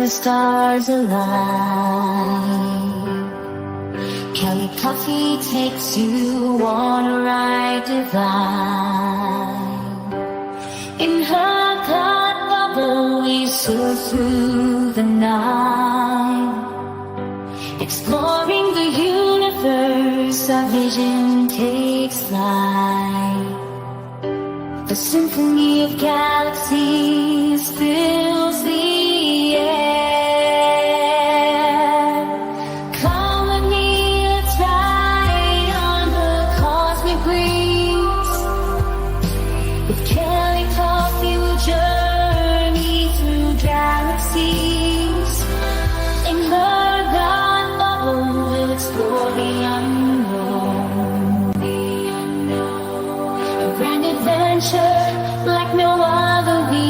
the stars align. Kelly Coffee takes you on a ride divine. In her thought bubble we soar through the night, exploring the universe, our vision takes flight. The symphony of galaxies fills the air. Come with me, let's ride on the cosmic breeze. With Kelly Coffee we'll journey through galaxies. In her dark bubble we'll explore the unknown. A grand adventure like no other we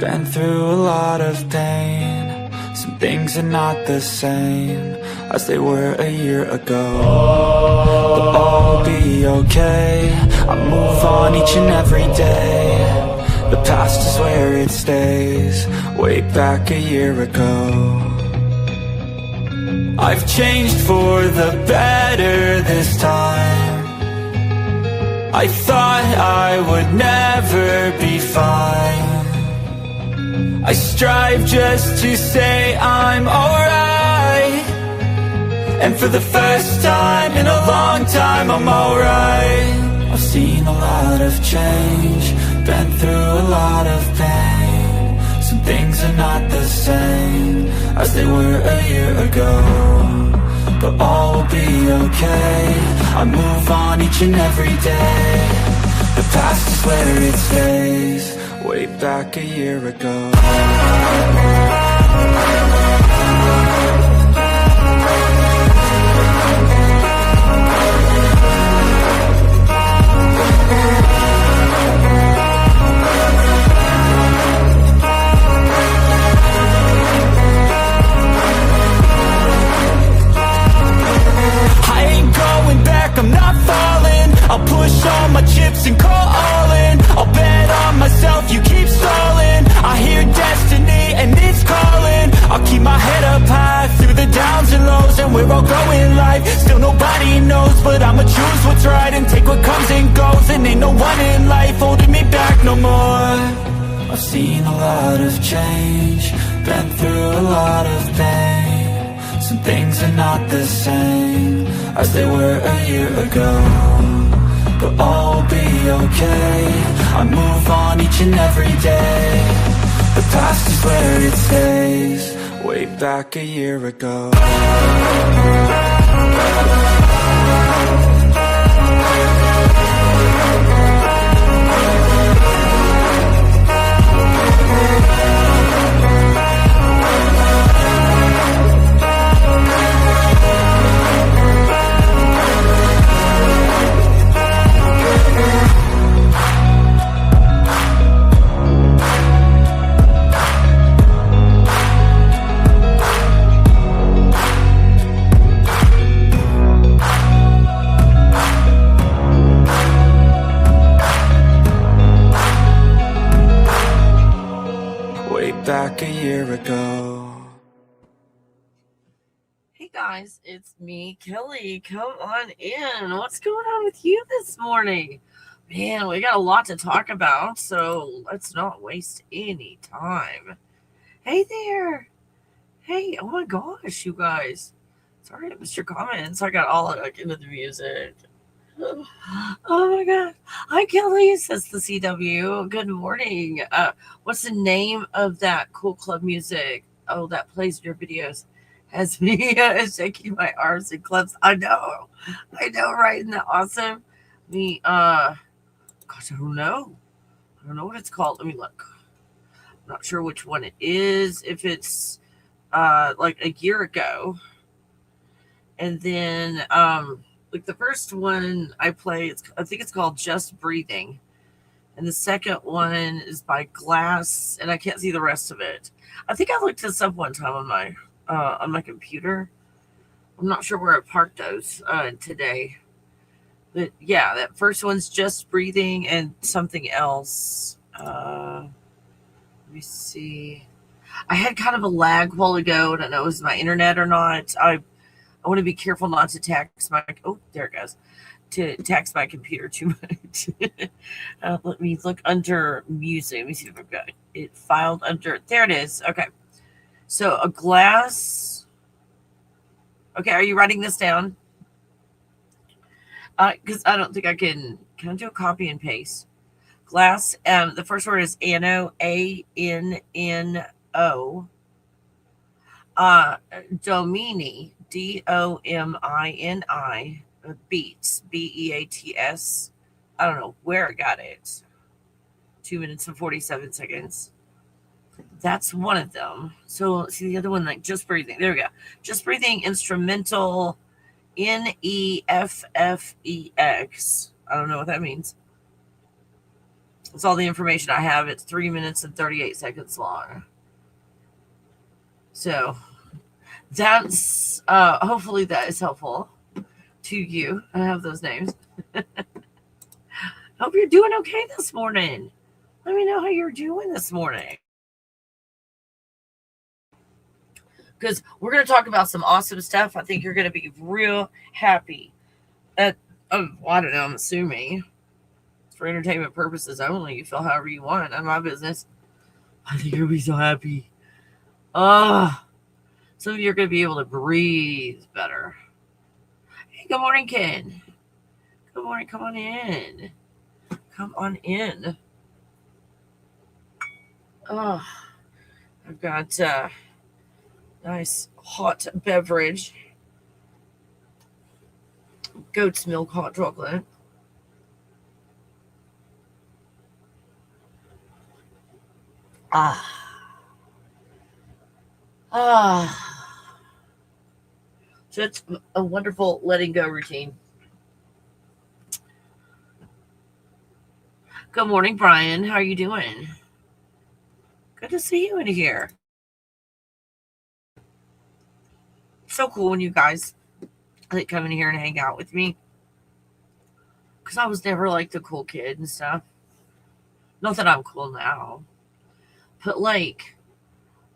Been through a lot of pain. Some things are not the same as they were a year ago, but all will be okay. I move on each and every day. The past is where it stays, way back a year ago. I've changed for the better this time. I thought I would never be fine. I strive just to say I'm alright, and for the first time in a long time I'm alright. I've seen a lot of change, been through a lot of pain. Some things are not the same as they were a year ago, but all will be okay. I move on each and every day. The past is where it stays, way back a year ago. I'm not falling. I'll push all my chips and call all in. I'll bet on myself, you keep stalling. I hear destiny and it's calling. I'll keep my head up high through the downs and lows, and we're all going live. Still nobody knows, but I'ma choose what's right and take what comes and goes. And ain't no one in life holding me back no more. I've seen a lot of change, been through a lot of pain. Some things are not the same as they were a year ago, but all will be okay. I move on each and every day. The past is where it stays, way back a year ago. Back a year ago. Hey guys, it's me, Kelly. Come on in. What's going on with you this morning? Man, we got a lot to talk about, so let's not waste any time. Hey there. Hey, oh my gosh, you guys. Sorry I missed your comments. I got all into the music. Oh my god. Hi Kelly, says the CW. Good morning. What's the name of that cool club music? Oh, that plays in your videos. Has me shaking my arms and clubs. I know, right? Isn't that awesome? Gosh, I don't know. I don't know what it's called. Let me look. I'm not sure which one it is. If it's like a year ago. And then like the first one I play, I think it's called Just Breathing. And the second one is by Glass, and I can't see the rest of it. I think I looked this up one time on my computer. I'm not sure where I parked those today. But yeah, that first one's Just Breathing and something else. Let me see. I had kind of a lag a while ago. I don't know if it was my internet or not. I want to be careful not to tax my, oh, there it goes, to tax my computer too much. Let me look under music. Let me see if I've got it filed under, there it is. Okay. So a Glass. Okay. Are you writing this down? Because I don't think can I do a copy and paste? Glass. The first word is Anno, A-N-N-O. Domini, D-O-M-I-N-I, Beats, B-E-A-T-S. I don't know where I got it. 2 minutes and 47 seconds. That's one of them. So see the other one, like Just Breathing. There we go. Just Breathing instrumental, N-E-F-F-E-X. I don't know what that means. That's all the information I have. It's 3 minutes and 38 seconds long. So that's hopefully that is helpful to you. I have those names. Hope you're doing okay this morning. Let me know how you're doing this morning. Because we're going to talk about some awesome stuff. I think you're going to be real happy. I don't know, I'm assuming. For entertainment purposes only. You feel however you want. None of my business. I think you'll be so happy. Some of you are going to be able to breathe better. Hey, good morning, Ken. Good morning. Come on in. Come on in. Oh, I've got nice hot beverage. Goat's milk hot chocolate. So it's a wonderful letting go routine. Good morning, Brian. How are you doing? Good to see you in here. So cool when you guys like come in here and hang out with me. Because I was never like the cool kid and stuff. Not that I'm cool now. But like,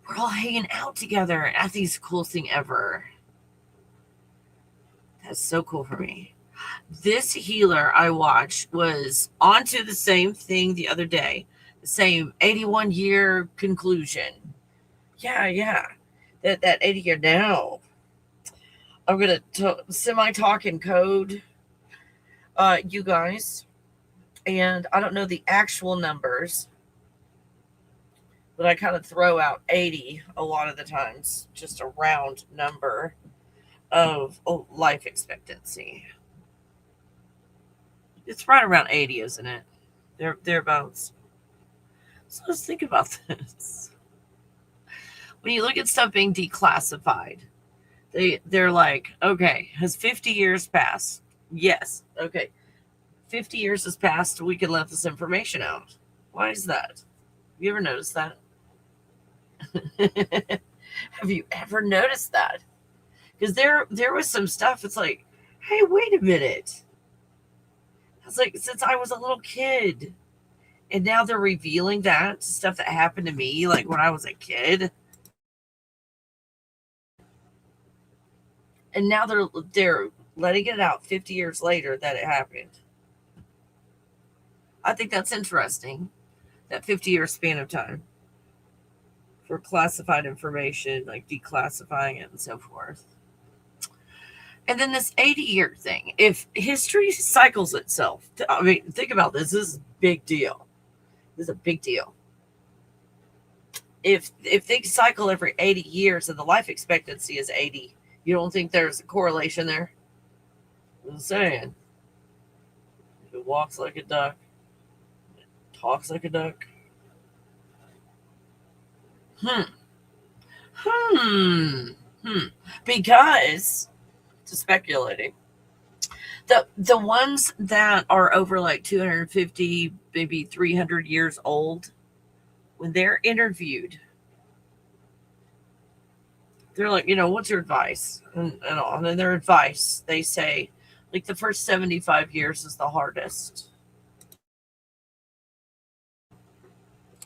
we're all hanging out together at the coolest thing ever. That's so cool for me. This healer I watched was onto the same thing the other day. The same 81-year conclusion. Yeah. That 80 year now. I'm going to semi-talk in code, you guys. And I don't know the actual numbers. But I kind of throw out 80 a lot of the times. Just a round number of life expectancy. It's right around 80, isn't it? Thereabouts. So let's think about this. When you look at stuff being declassified, they're like, okay, has 50 years passed? Yes. Okay. 50 years has passed, we can let this information out. Why is that? Have you ever noticed that? Have you ever noticed that? Because there was some stuff, it's like, hey, wait a minute. It's like, since I was a little kid, and now they're revealing that stuff that happened to me, like when I was a kid. And now they're letting it out 50 years later that it happened. I think that's interesting, that 50-year span of time for classified information, like declassifying it and so forth. And then this 80-year thing. If history cycles itself, I mean, think about this. This is a big deal. This is a big deal. If things cycle every 80 years and the life expectancy is 80, you don't think there's a correlation there? I'm saying. If it walks like a duck, it talks like a duck. Because, to speculating, the ones that are over like 250, maybe 300 years old, when they're interviewed, they're like, what's your advice? And their advice, they say, like, the first 75 years is the hardest.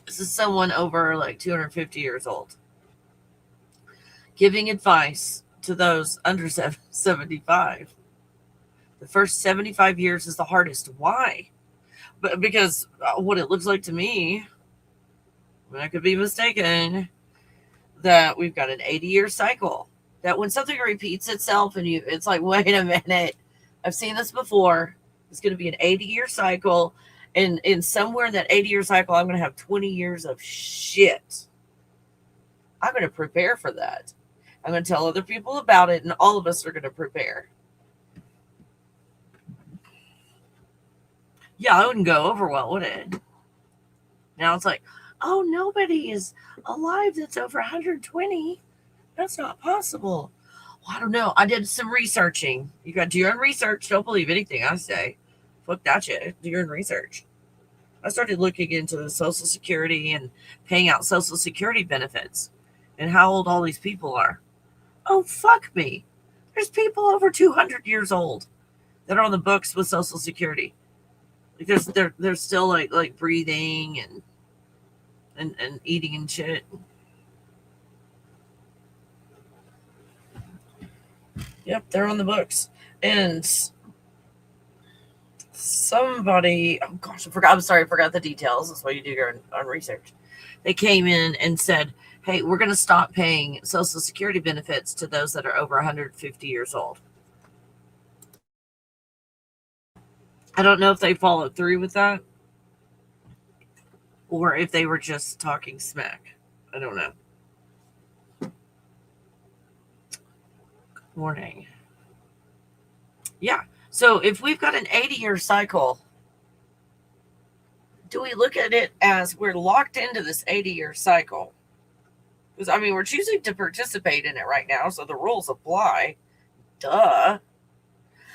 This is someone over like 250 years old giving advice to those under 75. The first 75 years is the hardest. Why? But because what it looks like to me, I could be mistaken, that we've got an 80-year cycle. That when something repeats itself and it's like, wait a minute, I've seen this before. It's going to be an 80-year cycle. And in somewhere in that 80-year cycle, I'm going to have 20 years of shit. I'm going to prepare for that. I'm going to tell other people about it, and all of us are going to prepare. Yeah, I wouldn't go over well, would it? Now it's like, oh, nobody is alive that's over 120. That's not possible. Well, I don't know. I did some researching. You got to do your own research. Don't believe anything I say. Fuck that shit. Do your own research. I started looking into the Social Security and paying out Social Security benefits and how old all these people are. Oh, fuck me. There's people over 200 years old that are on the books with Social Security. Because they're still like breathing and eating and shit. Yep, they're on the books. And somebody, oh gosh, I'm sorry, I forgot the details. That's what you do your own research. They came in and said, hey, we're going to stop paying Social Security benefits to those that are over 150 years old. I don't know if they followed through with that or if they were just talking smack. I don't know. Good morning. Yeah. So if we've got an 80-year cycle, do we look at it as we're locked into this 80-year cycle? Because, I mean, we're choosing to participate in it right now, so the rules apply. Duh.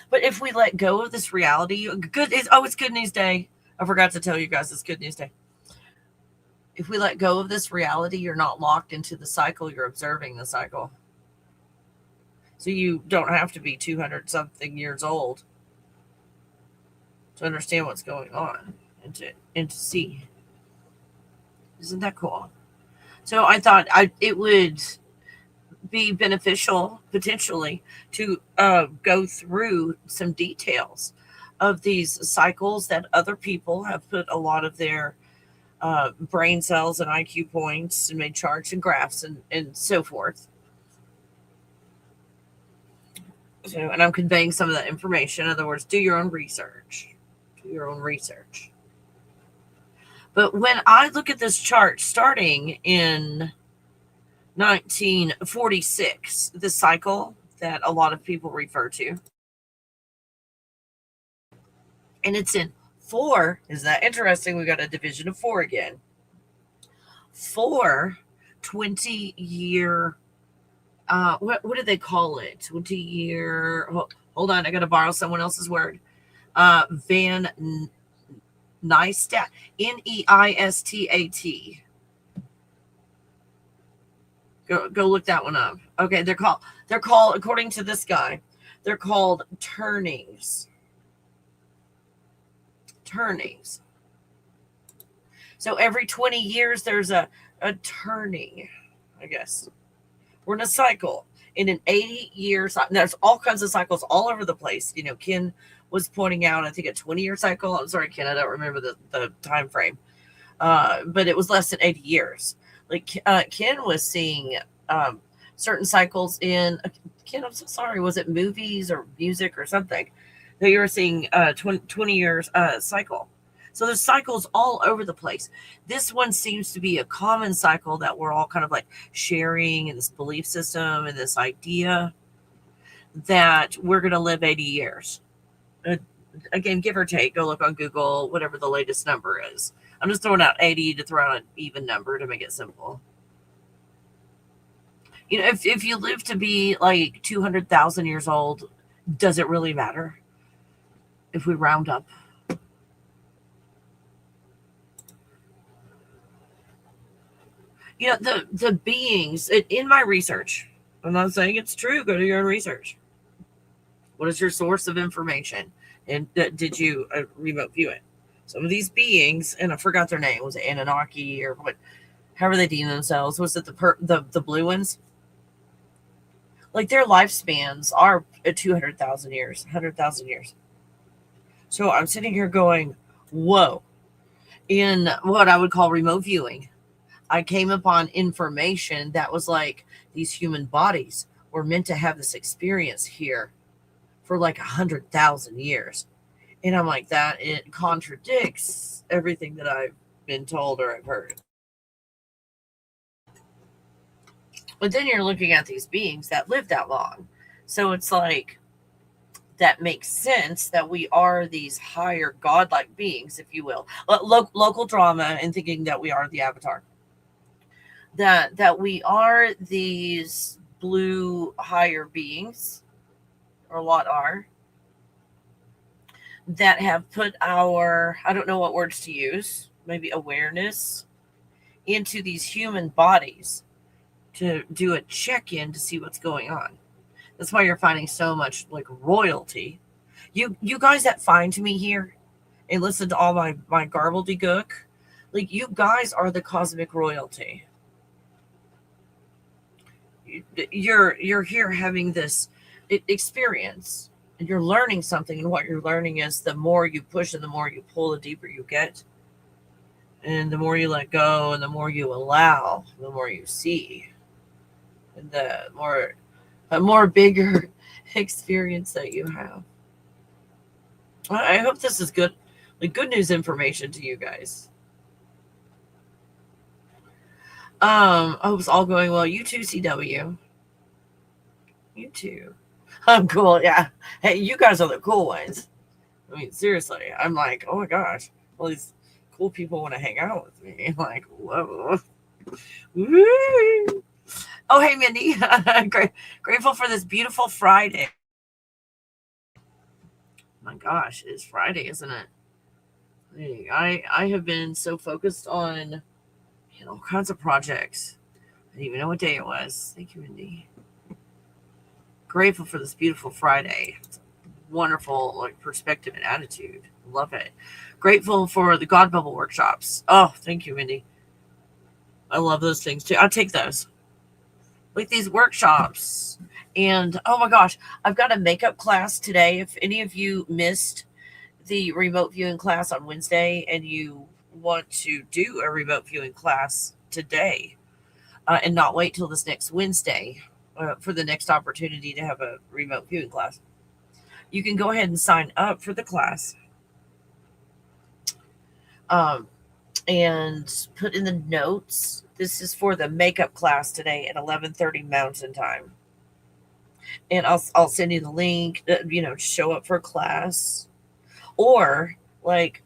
But if we let go of this reality, it's Good News Day. I forgot to tell you guys it's Good News Day. If we let go of this reality, you're not locked into the cycle, you're observing the cycle. So you don't have to be 200-something years old to understand what's going on and to see. Isn't that cool? So I thought it would be beneficial, potentially, to go through some details of these cycles that other people have put a lot of their brain cells and IQ points and made charts and graphs and so forth. So, and I'm conveying some of that information. In other words, do your own research. Do your own research. But when I look at this chart starting in 1946, the cycle that a lot of people refer to, and it's in 4. Isn't that interesting? We got a division of 4 again. 4 20-year, what do they call it? 20-year, hold on, I got to borrow someone else's word. Van Neistat, Neistat. Go look that one up. Okay, they're called, according to this guy, they're called turnings. Turnings. So every 20 years there's a turning, I guess. We're in a cycle. In an 80-year cycle, there's all kinds of cycles all over the place. You know, Ken was pointing out, I think, a 20-year cycle. I'm sorry, Ken, I don't remember the time frame. But it was less than 80 years. Like Ken was seeing certain cycles in, Ken, I'm so sorry, was it movies or music or something? That you were seeing 20 years cycle. So there's cycles all over the place. This one seems to be a common cycle that we're all kind of like sharing in this belief system and this idea that we're going to live 80 years. Again, give or take, go look on Google, whatever the latest number is. I'm just throwing out 80 to throw out an even number to make it simple. You know, if you live to be like 200,000 years old, does it really matter if we round up? You know, the beings, in my research, I'm not saying it's true, go do your own research. What is your source of information? And did you remote view it? Some of these beings, and I forgot their name, was it Anunnaki or what, however they deem themselves, was it the blue ones? Like their lifespans are 200,000 years, 100,000 years. So I'm sitting here going, whoa. In what I would call remote viewing, I came upon information that was like these human bodies were meant to have this experience here for like 100,000 years. And I'm like, that it contradicts everything that I've been told or I've heard. But then you're looking at these beings that live that long. So it's like, that makes sense that we are these higher godlike beings, if you will. Local drama and thinking that we are the avatar. That we are these blue higher beings, or a lot are. that have put our, I don't know what words to use, maybe awareness into these human bodies to do a check-in to see what's going on. That's why you're finding so much like royalty. You guys that find me here and listen to all my garbledygook, like you guys are the cosmic royalty. You're here having this experience, and you're learning something, and what you're learning is the more you push and the more you pull, the deeper you get, and the more you let go and the more you allow, the more you see, and the more a more bigger experience that you have. I hope this is good, like good news information to you guys. I hope it's all going well. You too, CW. You too. I'm cool. Yeah. Hey, you guys are the cool ones. I mean, seriously, I'm like, oh my gosh, all these cool people want to hang out with me. I'm like, whoa. Woo. Oh, hey, Mindy. Grateful for this beautiful Friday. My gosh, it's Friday, isn't it? Hey, I have been so focused on all kinds of projects. I didn't even know what day it was. Thank you, Mindy. Grateful for this beautiful Friday. It's wonderful like perspective and attitude. Love it. Grateful for the God Bubble workshops. Oh, thank you, Mindy. I love those things too. I'll take those. Like these workshops. And oh my gosh, I've got a makeup class today. If any of you missed the remote viewing class on Wednesday and you want to do a remote viewing class today and not wait till this next Wednesday for the next opportunity to have a remote viewing class, you can go ahead and sign up for the class and put in the notes. This is for the makeup class today at 11:30 Mountain Time. And I'll send you the link, show up for class. Or like,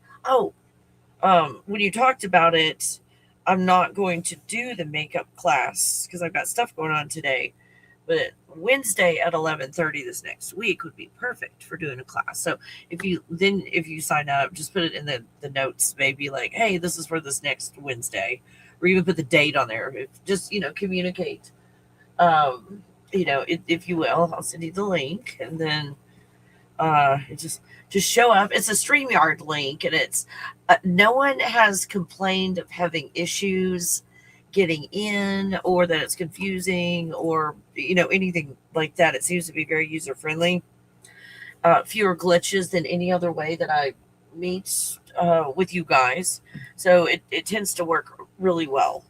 when you talked about it, I'm not going to do the makeup class because I've got stuff going on today. But Wednesday at 11:30 this next week would be perfect for doing a class. So if you sign up, just put it in the notes, maybe like, hey, this is for this next Wednesday, or even put the date on there. Just communicate. If you will, I'll send you the link, and then just show up. It's a StreamYard link, and it's no one has complained of having issues getting in, or that it's confusing, or anything like that. It seems to be very user friendly. Fewer glitches than any other way that I meet with you guys, so it tends to work really well.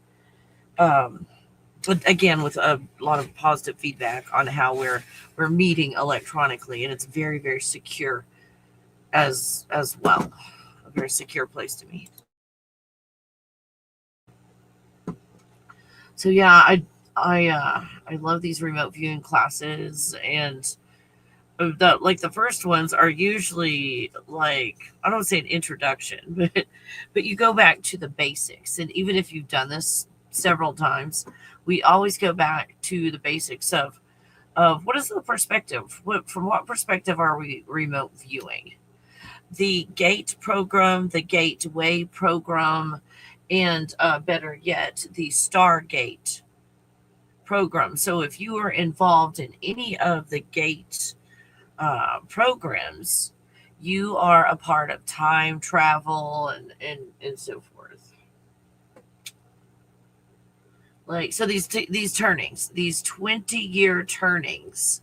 Again, with a lot of positive feedback on how we're meeting electronically, and it's very, very secure as well. A very secure place to meet. So yeah, I love these remote viewing classes, and the first ones are usually like, I don't say an introduction, but you go back to the basics. And even if you've done this several times, we always go back to the basics of what is the perspective? From what perspective are we remote viewing? The GATE program, the Gateway program, and better yet, the Stargate program. So if you are involved in any of the GATE programs, you are a part of time travel and so forth. Like, so these turnings, these 20-year turnings.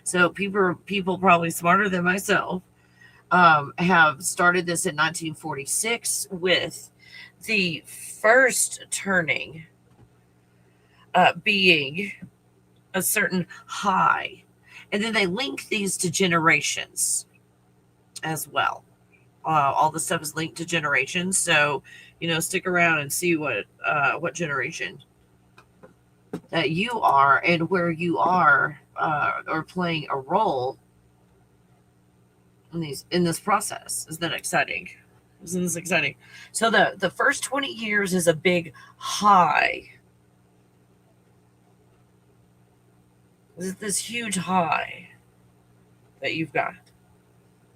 So people probably smarter than myself have started this in 1946 with the first turning being a certain high. And then they link these to generations as well. All the stuff is linked to generations. So, stick around and see what generation that you are and where you are or playing a role in this process. Isn't that exciting? Isn't this exciting? So the first 20 years is a big high. This huge high that you've got.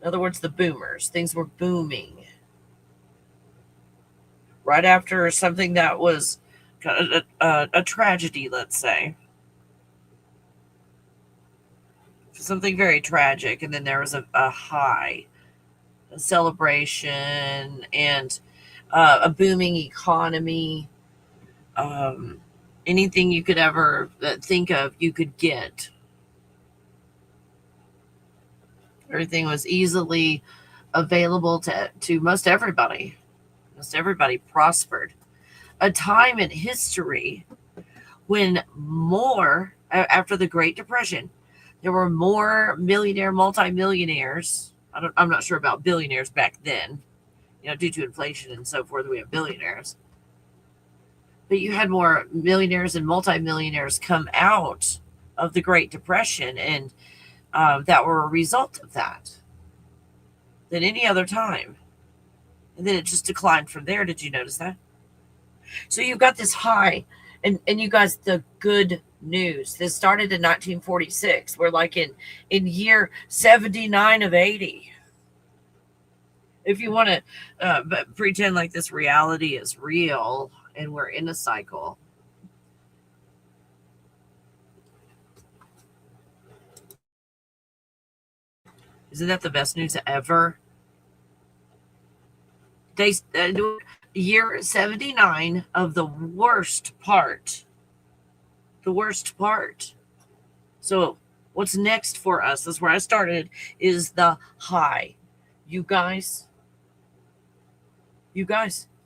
In other words, the boomers. Things were booming. Right after something that was kind of a tragedy, let's say. Something very tragic. And then there was a high, a celebration, and a booming economy. Anything you could ever think of, you could get. Everything was easily available to most everybody. Most everybody prospered. A time in history when more, after the Great Depression, there were more millionaire, multimillionaires. I'm not sure about billionaires back then. Due to inflation and so forth, we have billionaires. But you had more millionaires and multimillionaires come out of the Great Depression, and that were a result of that than any other time. And then it just declined from there. Did you notice that? So you've got this high, and you guys, the good news. This started in 1946. We're like in year 79 of 80. If you want to pretend like this reality is real and we're in a cycle. Isn't that the best news ever? Year 79 of the worst part. The worst part. So what's next for us? That's where I started, is the high. You guys,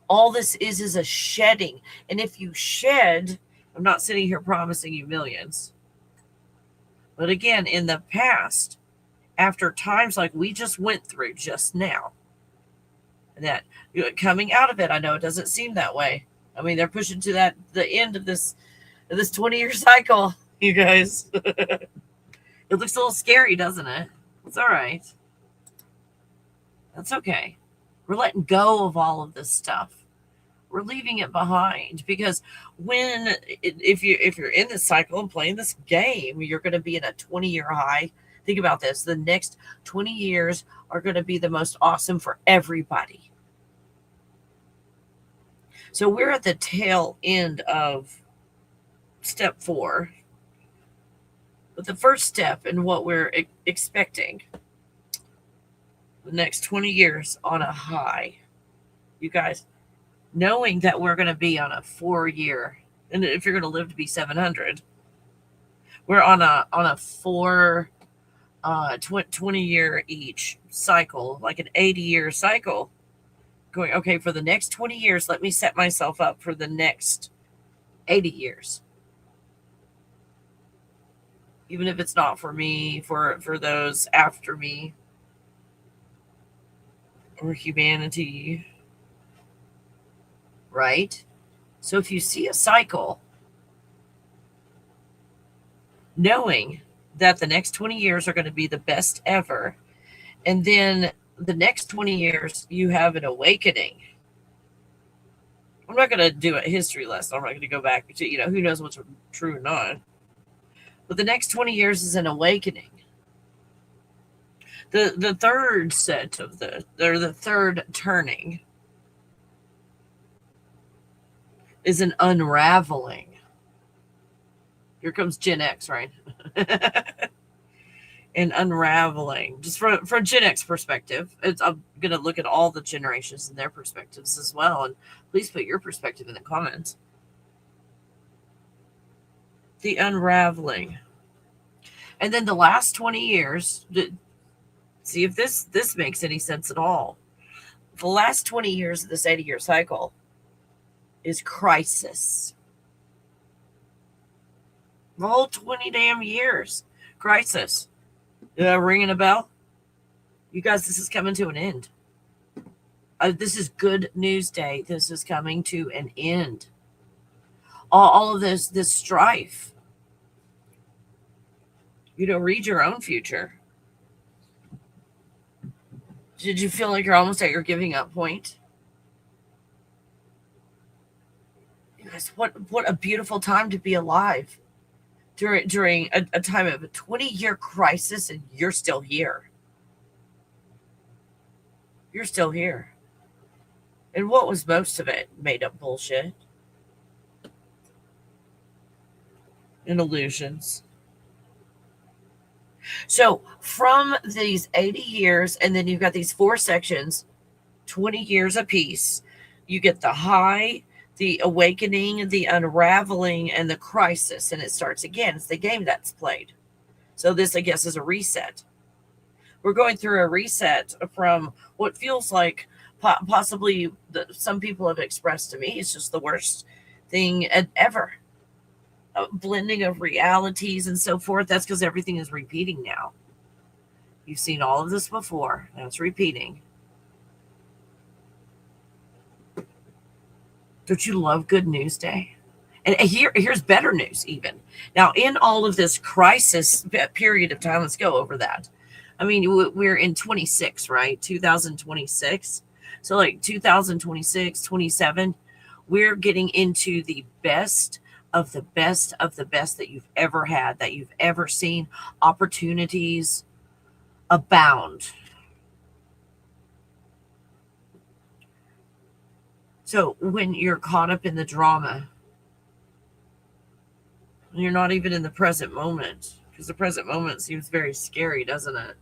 all this is a shedding. And if you shed, I'm not sitting here promising you millions. But again, in the past, after times like we just went through just now, that coming out of it, I know it doesn't seem that way. I mean, they're pushing to the end of this 20-year cycle, you guys. It looks a little scary, doesn't it? It's all right. That's okay. We're letting go of all of this stuff. We're leaving it behind, because if you're in this cycle and playing this game, you're going to be in a 20-year high. Think about this. The next 20 years are going to be the most awesome for everybody. So we're at the tail end of step 4. But the first step in what we're expecting, the next 20 years on a high, you guys, knowing that we're going to be on a 4-year, and if you're going to live to be 700, we're on a 4 20-year each cycle, like an 80-year cycle, going, okay, for the next 20 years, let me set myself up for the next 80 years. Even if it's not for me, for those after me, or humanity, right? So if you see a cycle, knowing that the next 20 years are going to be the best ever, and then the next 20 years you have an awakening. I'm not going to do a history lesson. I'm not going to go back to, who knows what's true or not. But the next 20 years is an awakening. The third set of the third turning is an unraveling. Here comes Gen X, right? And unraveling. Just from Gen X perspective, I'm going to look at all the generations and their perspectives as well. And please put your perspective in the comments. The unraveling. And then the last 20 years, see if this makes any sense at all. The last 20 years of this 80-year cycle is crisis. The whole 20 damn years. Crisis. Ringing a bell? You guys, this is coming to an end. This is good news day. This is coming to an end. All of this strife. Read your own future. Did you feel like you're almost at your giving up point? You guys, what a beautiful time to be alive. During a time of a 20-year crisis, and you're still here. You're still here. And what was most of it? Made up bullshit and illusions. So from these 80 years, and then you've got these 4 sections, 20 years apiece, you get the high, the awakening, the unraveling, and the crisis. And it starts again. It's the game that's played. So this, I guess, is a reset. We're going through a reset from what feels like possibly some people have expressed to me. It's just the worst thing ever. A blending of realities and so forth. That's because everything is repeating now. You've seen all of this before. Now it's repeating. Don't you love Good News Day? And here's better news even. Now, in all of this crisis period of time, let's go over that. I mean, we're in 26, right? 2026. So like 2026, 27, we're getting into the best of the best of the best that you've ever had, that you've ever seen. Opportunities abound. So when you're caught up in the drama, you're not even in the present moment, because the present moment seems very scary, doesn't it?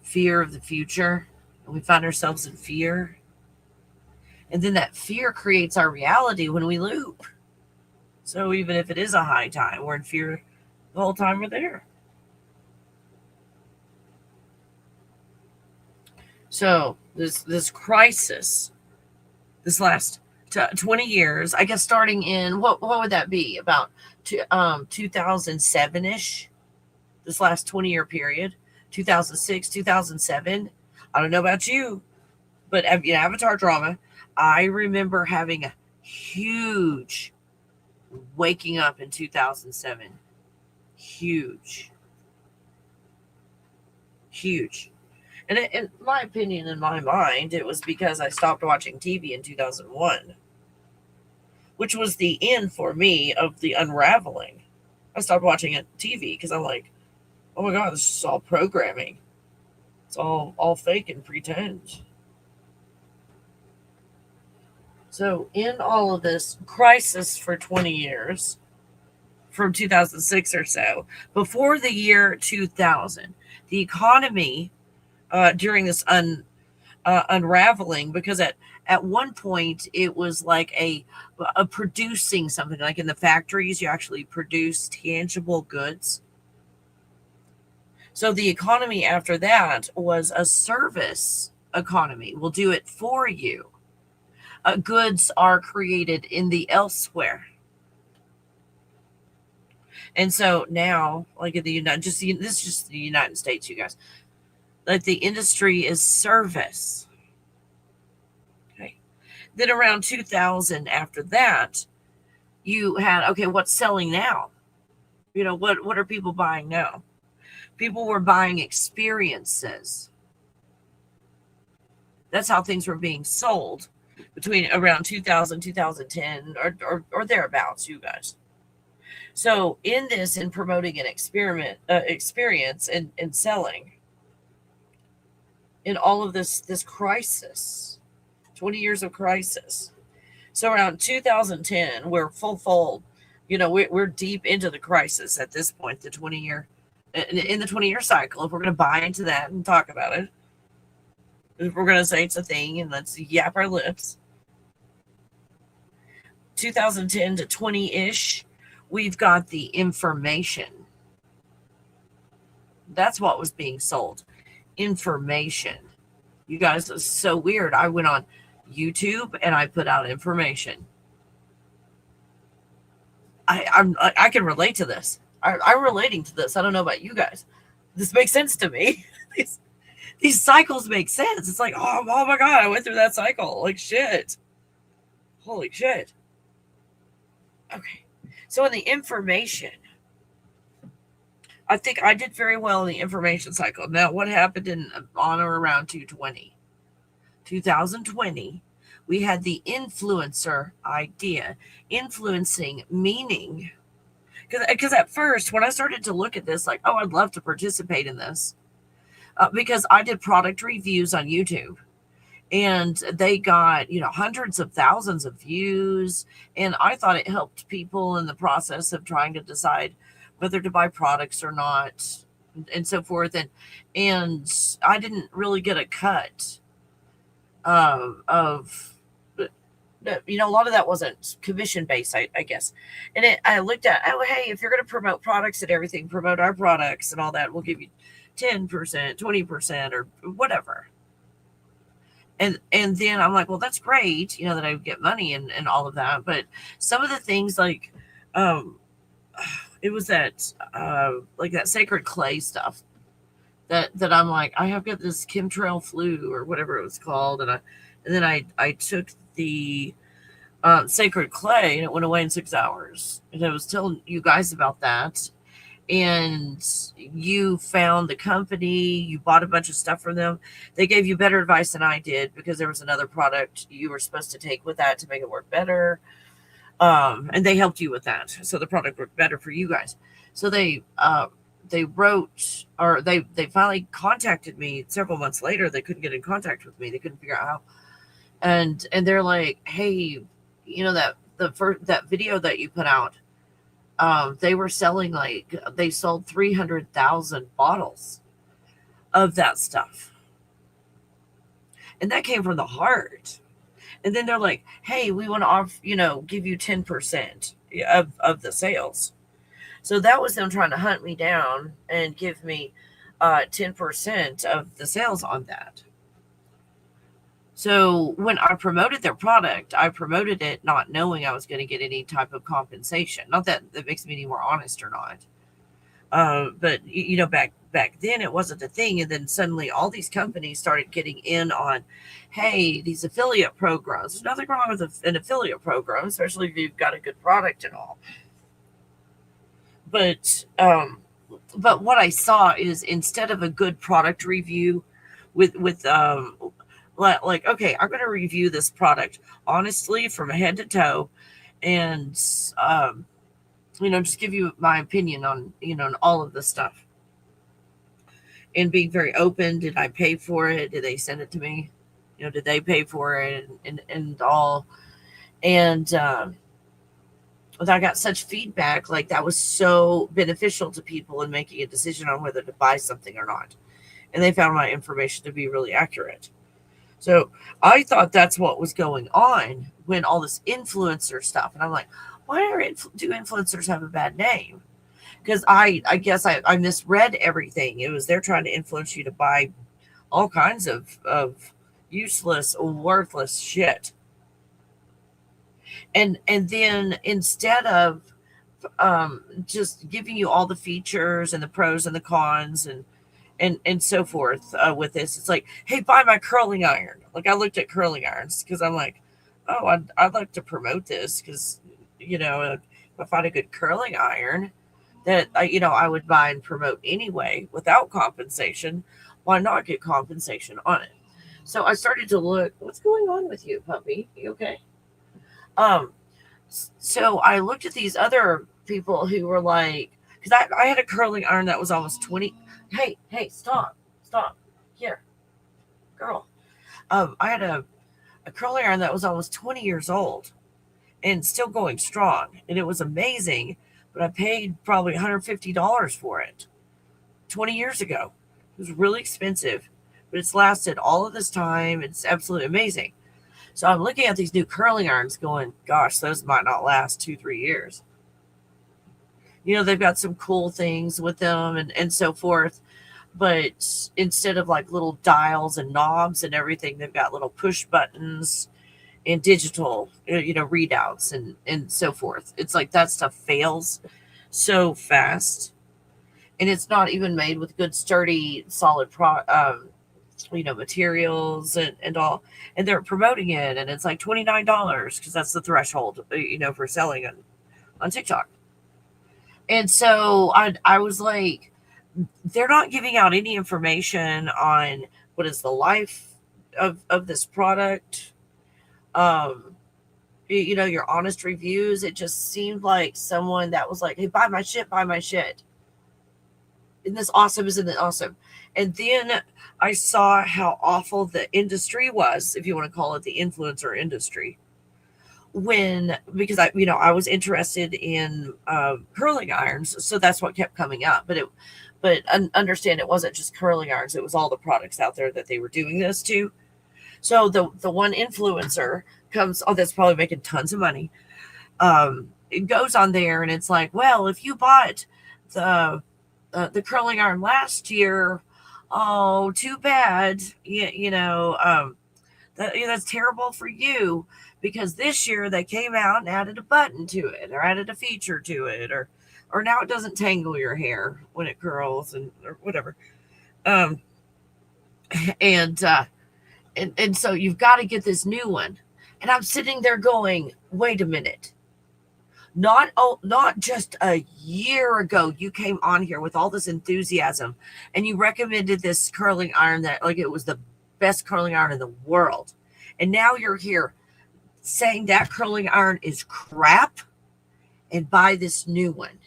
Fear of the future. And we find ourselves in fear. And then that fear creates our reality when we loop. So even if it is a high time, we're in fear the whole time we're there. So this crisis, this last 20 years, I guess starting in, what would that be? About 2007-ish, this last 20-year period, 2006, 2007. I don't know about you, but Avatar drama, I remember having a huge waking up in 2007. Huge. And in my opinion, in my mind, it was because I stopped watching TV in 2001, which was the end for me of the unraveling. I stopped watching TV because I'm like, oh my God, this is all programming. It's all fake and pretend. So in all of this crisis for 20 years, from 2006 or so, before the year 2000, the economy during this unraveling, because at one point it was like a producing something, like in the factories you actually produce tangible goods. So the economy after that was a service economy. We'll do it for you. Goods are created in the elsewhere. And so now, like in the this is just the United States, you guys. Like the industry is service. Okay. Then around 2000, after that, you had, okay, what's selling now? What are people buying now? People were buying experiences. That's how things were being sold between around 2000, 2010, or thereabouts, you guys. So in promoting an experience and selling, in all of this crisis, 20 years of crisis. So around 2010, we're full, we're deep into the crisis at this point, the 20-year, in the 20-year cycle. If we're going to buy into that and talk about it, if we're going to say it's a thing and let's yap our lips, 2010 to 20-ish, we've got the information. That's what was being sold. Information. You guys, it's so weird. I went on YouTube and I put out information. I can relate to this. I'm relating to this. I don't know about you guys. This makes sense to me. These cycles make sense. It's like, oh my God, I went through that cycle. Like shit. Holy shit. Okay. So in the information, I think I did very well in the information cycle. Now, what happened on or around 2020? 2020, we had the influencer idea. Influencing, meaning Because at first, when I started to look at this, like, oh, I'd love to participate in this, because I did product reviews on YouTube, and they got, hundreds of thousands of views, and I thought it helped people in the process of trying to decide whether to buy products or not, and so forth. And I didn't really get a cut of a lot of that wasn't commission based, I guess. And I looked at, oh, hey, if you're going to promote products and everything, promote our products and all that, we'll give you 10%, 20%, or whatever. And then I'm like, well, that's great, that I get money and all of that. But some of the things, like, it was that like that sacred clay stuff that I'm like, I have got this chemtrail flu or whatever it was called, and then I took the sacred clay and it went away in 6 hours. And I was telling you guys about that, and you found the company, you bought a bunch of stuff from them. They gave you better advice than I did, because there was another product you were supposed to take with that to make it work better. And they helped you with that, so the product worked better for you guys. So they wrote, or they finally contacted me several months later. They couldn't get in contact with me. They couldn't figure out how. And they're like, hey, that video that you put out, they were selling, like, they sold 300,000 bottles of that stuff. And that came from the heart. And then they're like, hey, we want to offer, give you 10% of the sales. So that was them trying to hunt me down and give me 10% of the sales on that. So when I promoted their product, I promoted it not knowing I was going to get any type of compensation. Not that makes me any more honest or not. But back then it wasn't a thing. And then suddenly all these companies started getting in on, hey, these affiliate programs. There's nothing wrong with an affiliate program, especially if you've got a good product and all. But what I saw is, instead of a good product review with like, okay, I'm going to review this product honestly from head to toe, and just give you my opinion on on all of this stuff, and being very open. Did I pay for it? Did they send it to me? Did they pay for it and all? And I got such feedback, like, that was so beneficial to people in making a decision on whether to buy something or not. And they found my information to be really accurate. So I thought that's what was going on when all this influencer stuff. And I'm like, why do influencers have a bad name? Because I guess I misread everything. It was they're trying to influence you to buy all kinds of useless, worthless shit. And then instead of just giving you all the features and the pros and the cons and so forth with this, it's like, hey, buy my curling iron. Like, I looked at curling irons because I'm like, oh, I'd like to promote this, because if I find a good curling iron that I would buy and promote anyway without compensation, why not get compensation on it? So I started to look. What's going on with you, puppy? You okay? So I looked at these other people who were like, because I had a curling iron that was almost 20. Hey, stop, here, girl. I had a curling iron that was almost 20 years old and still going strong, and it was amazing. But I paid probably $150 for it 20 years ago. It was really expensive, but it's lasted all of this time. It's absolutely amazing. So I'm looking at these new curling irons going, gosh, those might not last 2-3 years. They've got some cool things with them and so forth. But instead of like little dials and knobs and everything, they've got little push buttons and digital, readouts and so forth. It's like that stuff fails so fast. And it's not even made with good, sturdy, solid materials and all. And they're promoting it, and it's like $29 because that's the threshold, for selling on TikTok. And so I was like, they're not giving out any information on what is the life of this product. your honest reviews. It just seemed like someone that was like, hey, buy my shit, buy my shit. Isn't this awesome? Isn't it awesome? And then I saw how awful the industry was, if you want to call it the influencer industry, because I was interested in curling irons, so that's what kept coming up. But understand, it wasn't just curling irons; it was all the products out there that they were doing this to. So the one influencer comes, oh, that's probably making tons of money. It goes on there and it's like, well, if you bought the curling iron last year, oh, too bad. That's terrible for you, because this year they came out and added a button to it, or added a feature to it, or now it doesn't tangle your hair when it curls, or whatever. Um, and so you've got to get this new one. And I'm sitting there going, wait a minute. Not just a year ago, you came on here with all this enthusiasm and you recommended this curling iron that like it was the best curling iron in the world. And now you're here saying that curling iron is crap and buy this new one.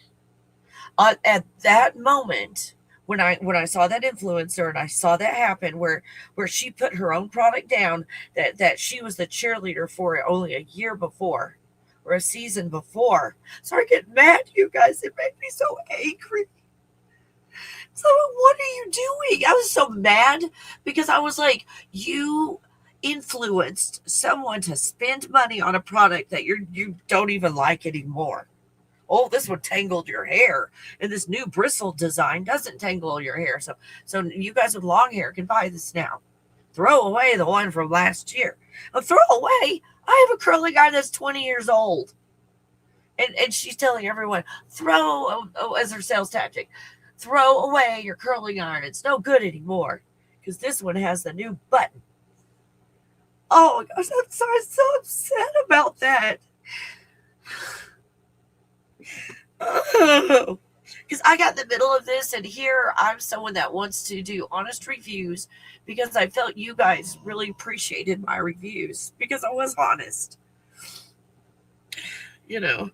At that moment, when I saw that influencer and I saw that happen, where she put her own product down that she was the cheerleader for it only a year before or a season before. So I get mad, you guys. It made me so angry. So what are you doing? I was so mad because I was like, you influenced someone to spend money on a product that you don't even like anymore. Oh, this one tangled your hair, and this new bristle design doesn't tangle your hair. So you guys with long hair can buy this now. Throw away the one from last year. Throw away. I have a curling iron that's 20 years old. And she's telling everyone, as her sales tactic, throw away your curling iron. It's no good anymore because this one has the new button. Oh, gosh, I'm so upset about that. Oh, because I got in the middle of this, and here I'm someone that wants to do honest reviews because I felt you guys really appreciated my reviews because I was honest. And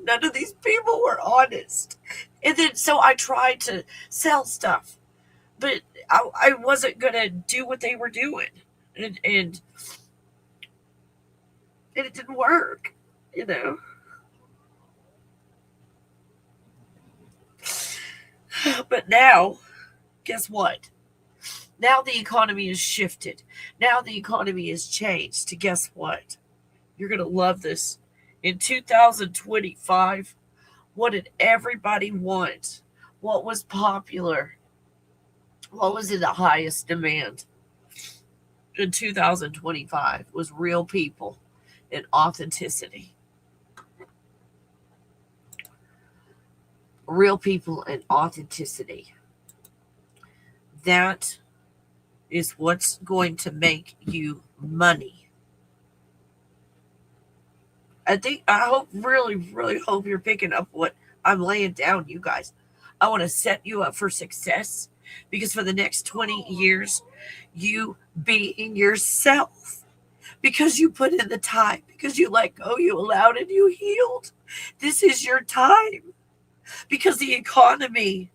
none of these people were honest. And then so I tried to sell stuff, but I wasn't going to do what they were doing. And it didn't work, But now, guess what? Now the economy is shifted. Now the economy is changed to guess what? You're going to love this. In 2025, what did everybody want? What was popular? What was in the highest demand? In 2025 was real people and authenticity. Real people and authenticity. That is what's going to make you money. Really, really hope you're picking up what I'm laying down, you guys. I want to set you up for success because for the next 20 years, you being yourself, because you put in the time, because you let go, you allowed it, you healed. This is your time. Because the economy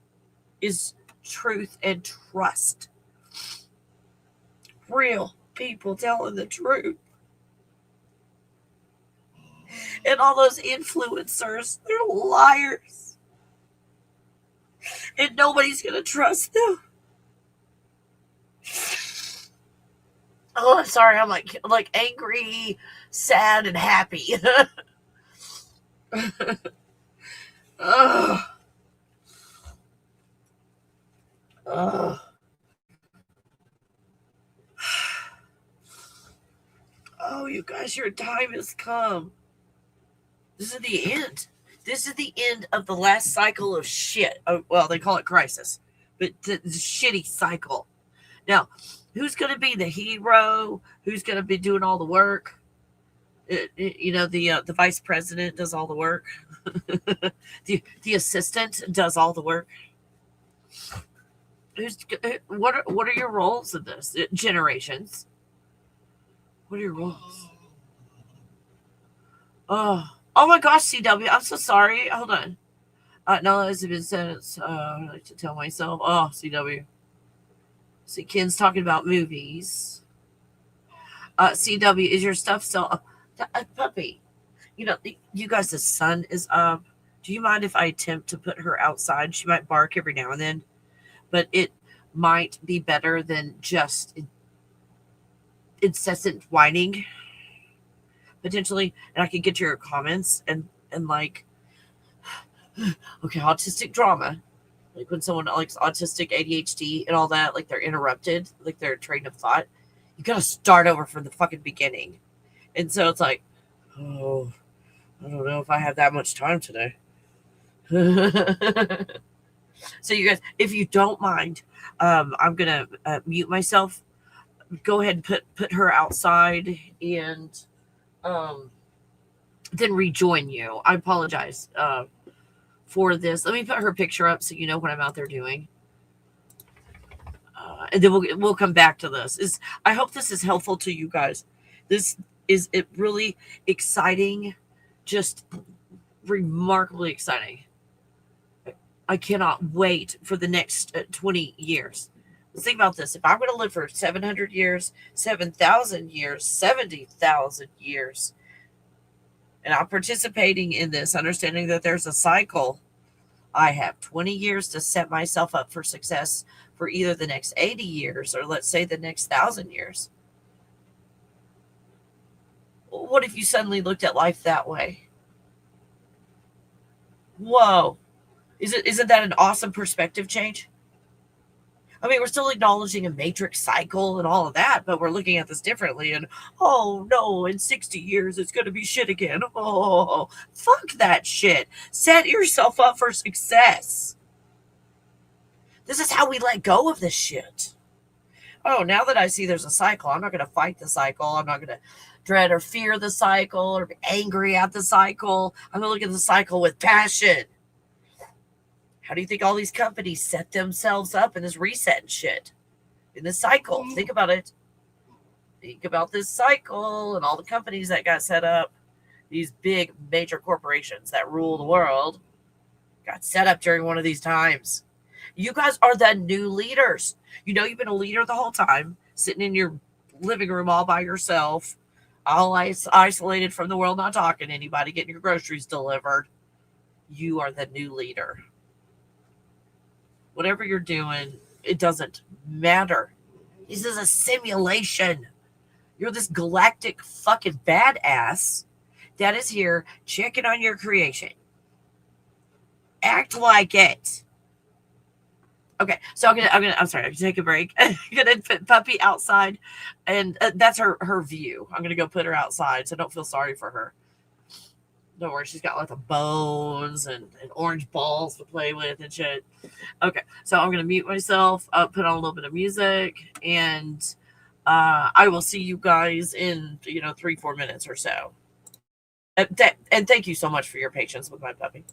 is truth and trust. Real people telling the truth. And all those influencers, they're liars. And nobody's going to trust them. Oh, I'm sorry. I'm like angry, sad, and happy. Ugh. Ugh. Oh, you guys, your time has come. This is the end. This is the end of the last cycle of shit. Oh, well, they call it crisis, but the shitty cycle. Now, who's going to be the hero? Who's going to be doing all the work? The vice president does all the work. the assistant does all the work. What are your roles in this? Generations. What are your roles? Oh my gosh, CW, I'm so sorry. Hold on. No, as it been said, I like to tell myself. Oh, CW. See, Ken's talking about movies. CW, is your stuff still puppy? You know, you guys' sun is up. Do you mind if I attempt to put her outside? She might bark every now and then, but it might be better than just incessant whining, potentially. And I could get your comments and like, okay, autistic drama. Like when someone likes autistic ADHD and all that, like they're interrupted, like their train of thought. You gotta start over from the fucking beginning. And so it's like, oh, I don't know if I have that much time today. So you guys, if you don't mind, I'm gonna mute myself. Go ahead and put her outside and then rejoin you. I apologize for this. Let me put her picture up so you know what I'm out there doing. And then we'll come back to this. I hope this is helpful to you guys. This is really exciting, just remarkably exciting. I cannot wait for the next 20 years. Let's think about this. If I'm going to live for 700 years, 7,000 years, 70,000 years, and I'm participating in this, understanding that there's a cycle, I have 20 years to set myself up for success for either the next 80 years or let's say the next 1,000 years. What if you suddenly looked at life that way? Whoa. Isn't that an awesome perspective change? I mean, we're still acknowledging a matrix cycle and all of that, but we're looking at this differently. And, oh, no, in 60 years, it's going to be shit again. Oh, fuck that shit. Set yourself up for success. This is how we let go of this shit. Oh, now that I see there's a cycle, I'm not going to fight the cycle. I'm not going to dread or fear the cycle or be angry at the cycle. I'm going to look at the cycle with passion. How do you think all these companies set themselves up in this reset and shit? In this cycle. Think about it. Think about this cycle and all the companies that got set up. These big major corporations that rule the world got set up during one of these times. You guys are the new leaders. You know you've been a leader the whole time, sitting in your living room all by yourself, all isolated from the world, not talking to anybody, getting your groceries delivered. You are the new leader. Whatever you're doing, it doesn't matter. This is a simulation. You're this galactic fucking badass that is here checking on your creation. Act like it. Okay, so I'm sorry, I'm gonna take a break. I'm gonna put Puppy outside, and that's her view. I'm gonna go put her outside, so don't feel sorry for her. Don't worry, she's got lots of bones and orange balls to play with and shit. Okay, so I'm gonna mute myself, put on a little bit of music, and I will see you guys in 3-4 minutes or so. And thank you so much for your patience with my puppy.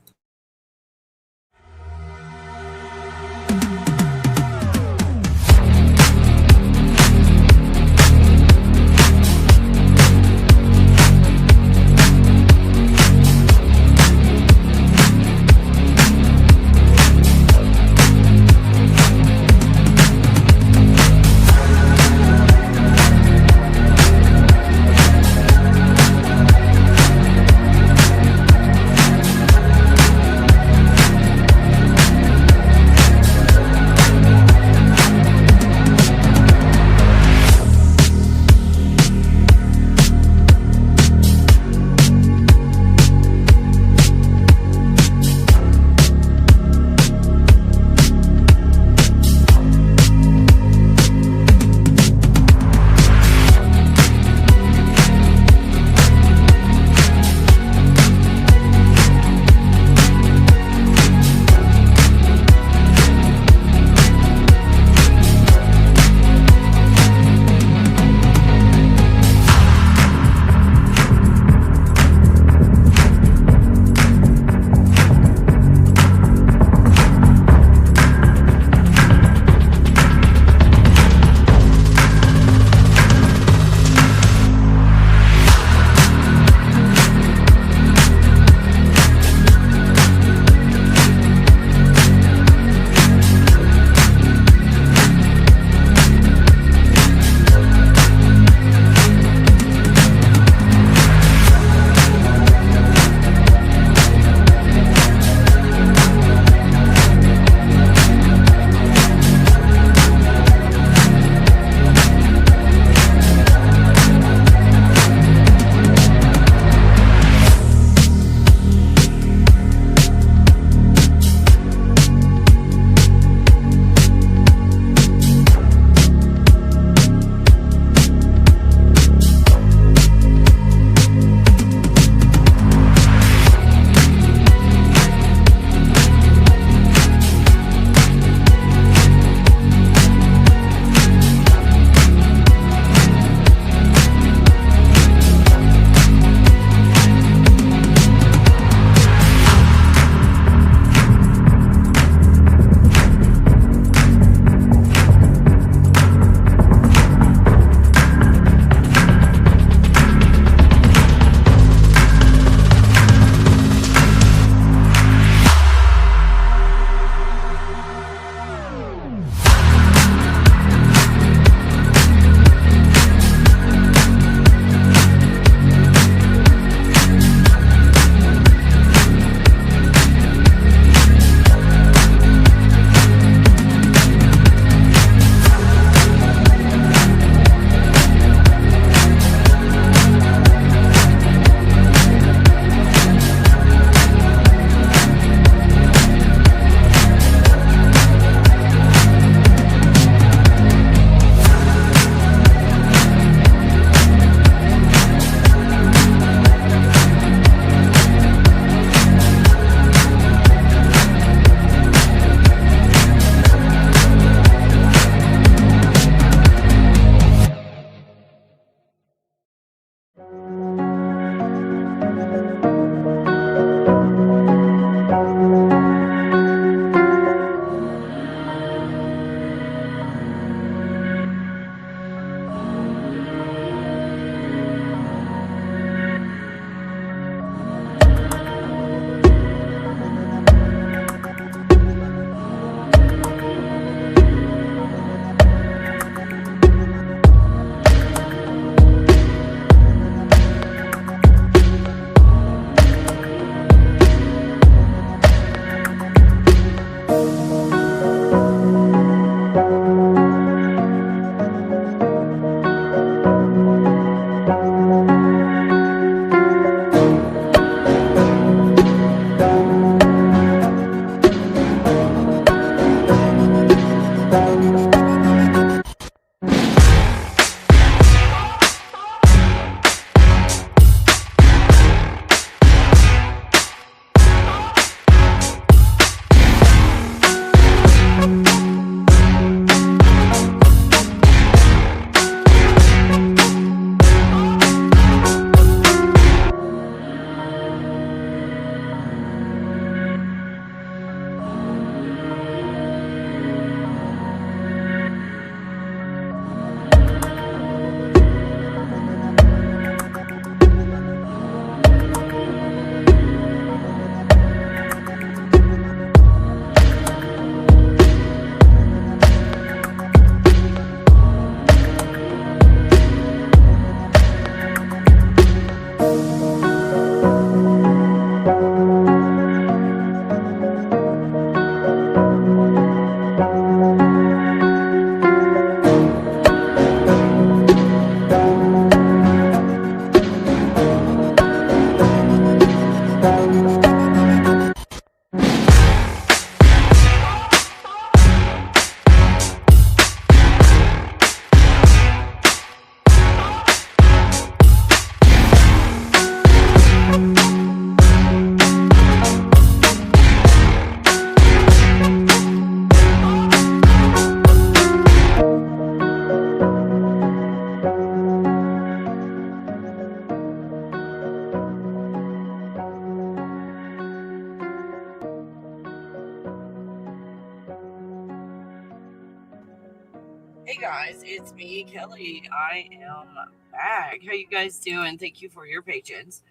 Hey guys, it's me, Kelly. I am back. How you guys doing? Thank you for your patience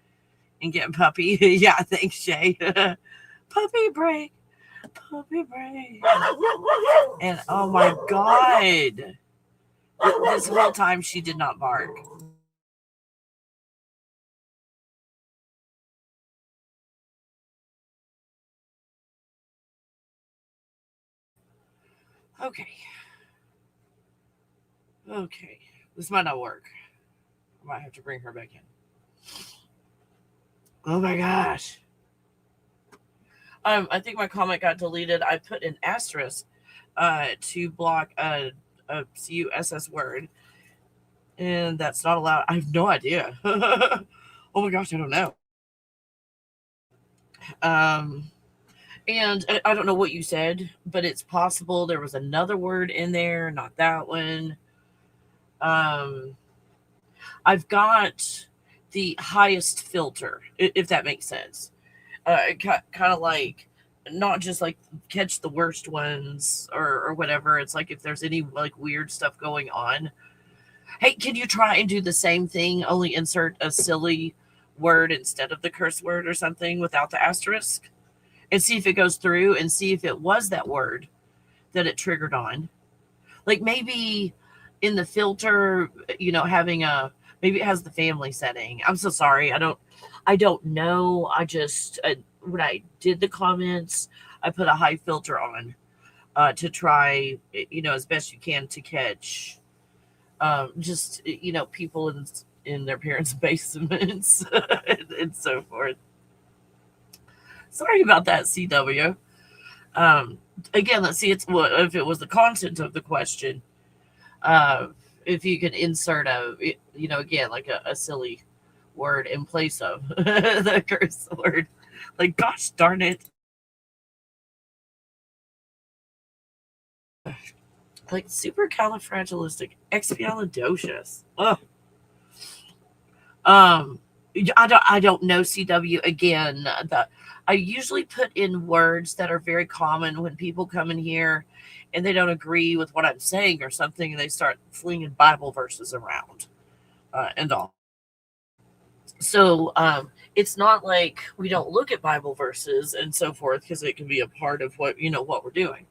and getting puppy. Yeah, thanks, Shay. Puppy break, puppy break. And oh my god, this whole time she did not bark. Okay, okay. This might not work. I might have to bring her back in. Oh my gosh. I think my comment got deleted. I put an asterisk to block CUSS word, and that's not allowed. I have no idea. Oh my gosh, I don't know. Um, and I don't know what you said, but it's possible there was another word in there, not that one. Um, I've got the highest filter, if that makes sense. Kind of like not just like catch the worst ones or whatever. It's like if there's any like weird stuff going on. Hey, can you try and do the same thing? Only insert a silly word instead of the curse word or something without the asterisk, and see if it goes through and see if it was that word that it triggered on. Like maybe in the filter, having a maybe it has the family setting. I'm so sorry. I don't know. I just when I did the comments, I put a high filter on to try, as best you can to catch just people in their parents' basements and so forth. Sorry about that, CW. Um, Again, let's see. It's what if it was the content of the question. Uh, if you could insert again, like a silly word in place of the curse word. Like, gosh darn it. Like supercalifragilisticexpialidocious. Ugh. Um, I don't know, CW. Again, I usually put in words that are very common when people come in here and they don't agree with what I'm saying or something, and they start flinging Bible verses around and all. So it's not like we don't look at Bible verses and so forth because it can be a part of what we're doing.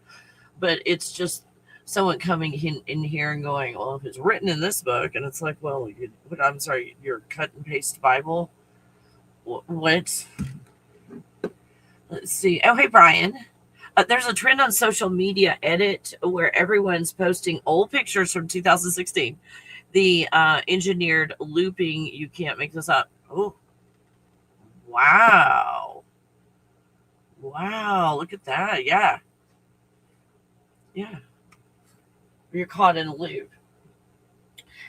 But it's just someone coming in here and going, well, if it's written in this book, and it's like, well, I'm sorry, your cut and paste Bible. What? Let's see. Oh, hey, Brian. There's a trend on social media edit where everyone's posting old pictures from 2016. The engineered looping, you can't make this up. Oh, wow. Wow, look at that. Yeah. Yeah. You're caught in a loop.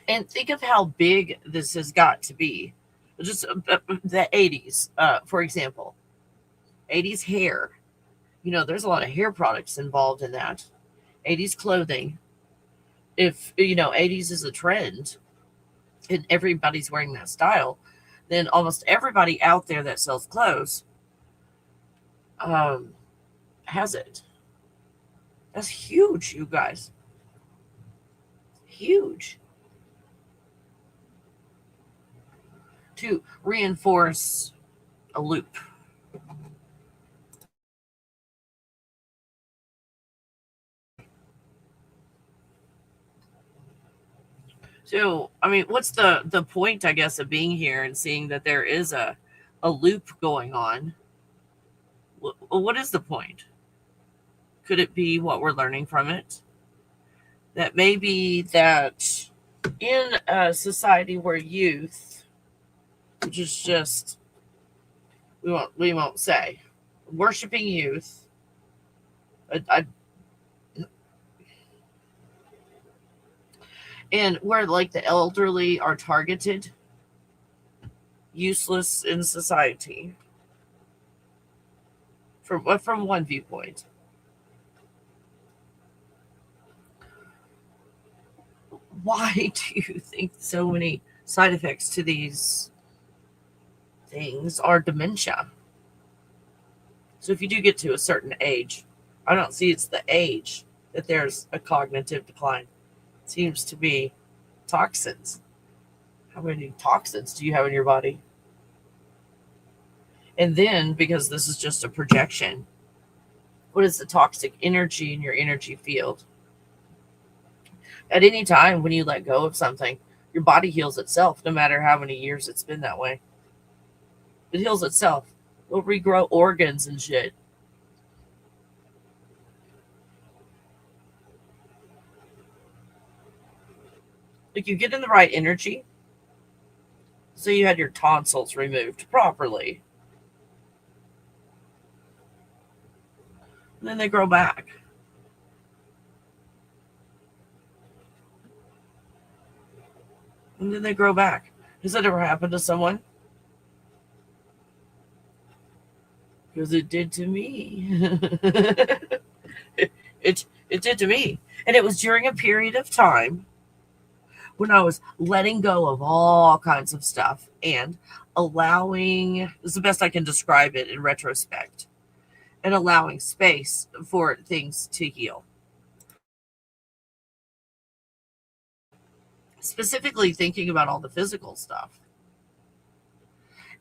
And think of how big this has got to be. Just the 80s, for example. 80s hair. There's a lot of hair products involved in that. 80s clothing. If, 80s is a trend and everybody's wearing that style, then almost everybody out there that sells clothes um, has it. That's huge, you guys. Huge. To reinforce a loop. So, I mean, what's the point, I guess, of being here and seeing that there is a loop going on? What is the point? Could it be what we're learning from it? That maybe that in a society where youth, which is just we won't say worshiping youth, I, and where like the elderly are targeted, useless in society from one viewpoint. Why do you think so many side effects to these things are dementia? So if you do get to a certain age, I don't see it's the age that there's a cognitive decline. seems to be toxins. How many toxins do you have in your body? And then, because this is just a projection, what is the toxic energy in your energy field? At any time when you let go of something, your body heals itself, no matter how many years it's been that way. It heals itself. It'll regrow organs and shit. Like, you get in the right energy. So you had your tonsils removed properly. And then they grow back. And then they grow back. Has that ever happened to someone? Because it did to me. it did to me. And it was during a period of time when I was letting go of all kinds of stuff and allowing, this is the best I can describe it in retrospect, and allowing space for things to heal. Specifically thinking about all the physical stuff.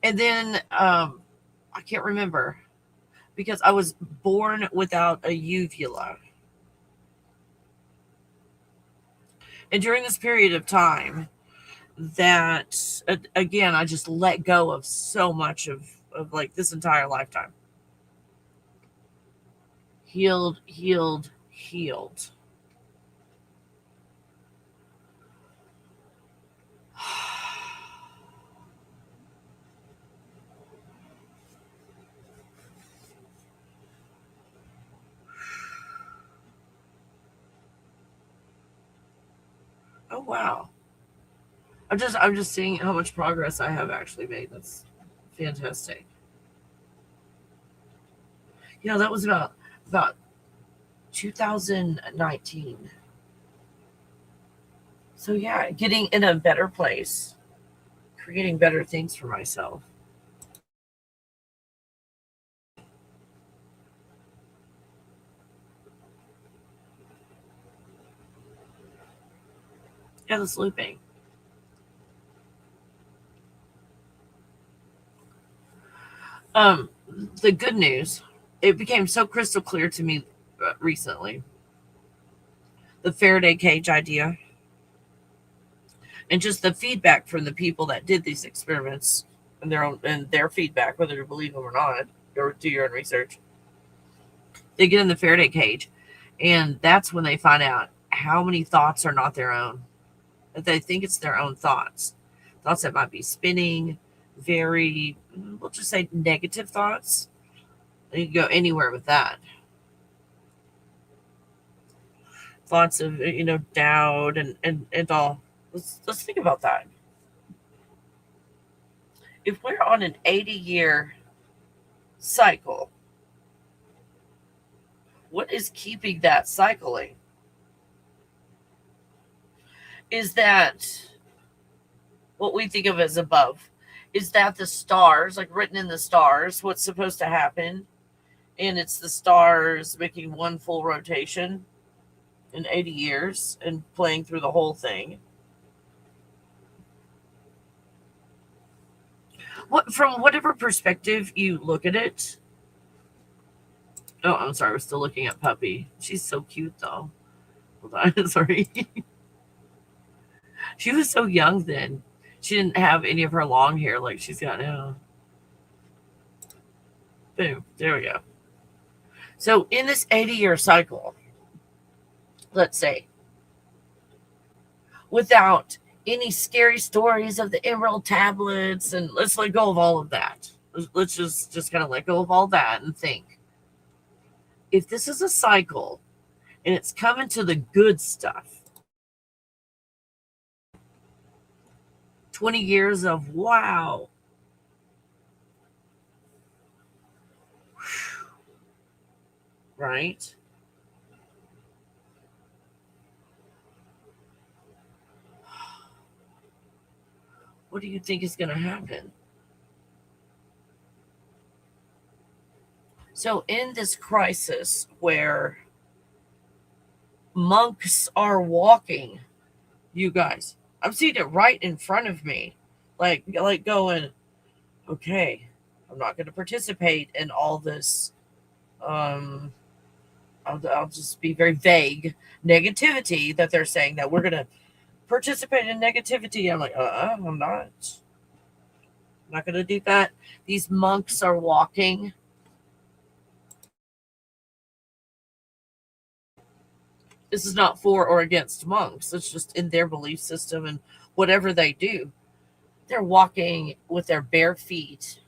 And then I can't remember, because I was born without a uvula. And during this period of time, that again, I just let go of so much of like this entire lifetime. Healed. Oh wow. I'm just seeing how much progress I have actually made. That's fantastic. That was about 2019. So yeah, getting in a better place, creating better things for myself. Yeah, this looping. The good news, it became so crystal clear to me recently. The Faraday cage idea, and just the feedback from the people that did these experiments, and their feedback, whether to believe them or not, or do your own research. They get in the Faraday cage, and that's when they find out how many thoughts are not their own. That they think it's their own thoughts that might be spinning, very, we'll just say, negative thoughts. You can go anywhere with that. Thoughts of doubt and all. Let's think about that. If we're on an 80-year cycle, what is keeping that cycling? Is that what we think of as above? Is that the stars, like written in the stars, what's supposed to happen? And it's the stars making one full rotation in 80 years and playing through the whole thing. From whatever perspective you look at it. Oh, I'm sorry. We're still looking at Puppy. She's so cute, though. Hold on. Sorry. She was so young then. She didn't have any of her long hair like she's got now. Boom. There we go. So in this 80-year cycle, let's say, without any scary stories of the Emerald tablets, and let's let go of all of that. Let's just kind of let go of all that and think. If this is a cycle and it's coming to the good stuff, 20 years of wow. Right? What do you think is going to happen? So in this crisis where monks are walking You guys, I'm seeing it right in front of me. Like going, okay, I'm not going to participate in all this. I'll just be very vague negativity that they're saying that we're going to participate in negativity. I'm like, I'm not. I'm not going to do that. These monks are walking. This is not for or against monks. It's just in their belief system and whatever they do. They're walking with their bare feet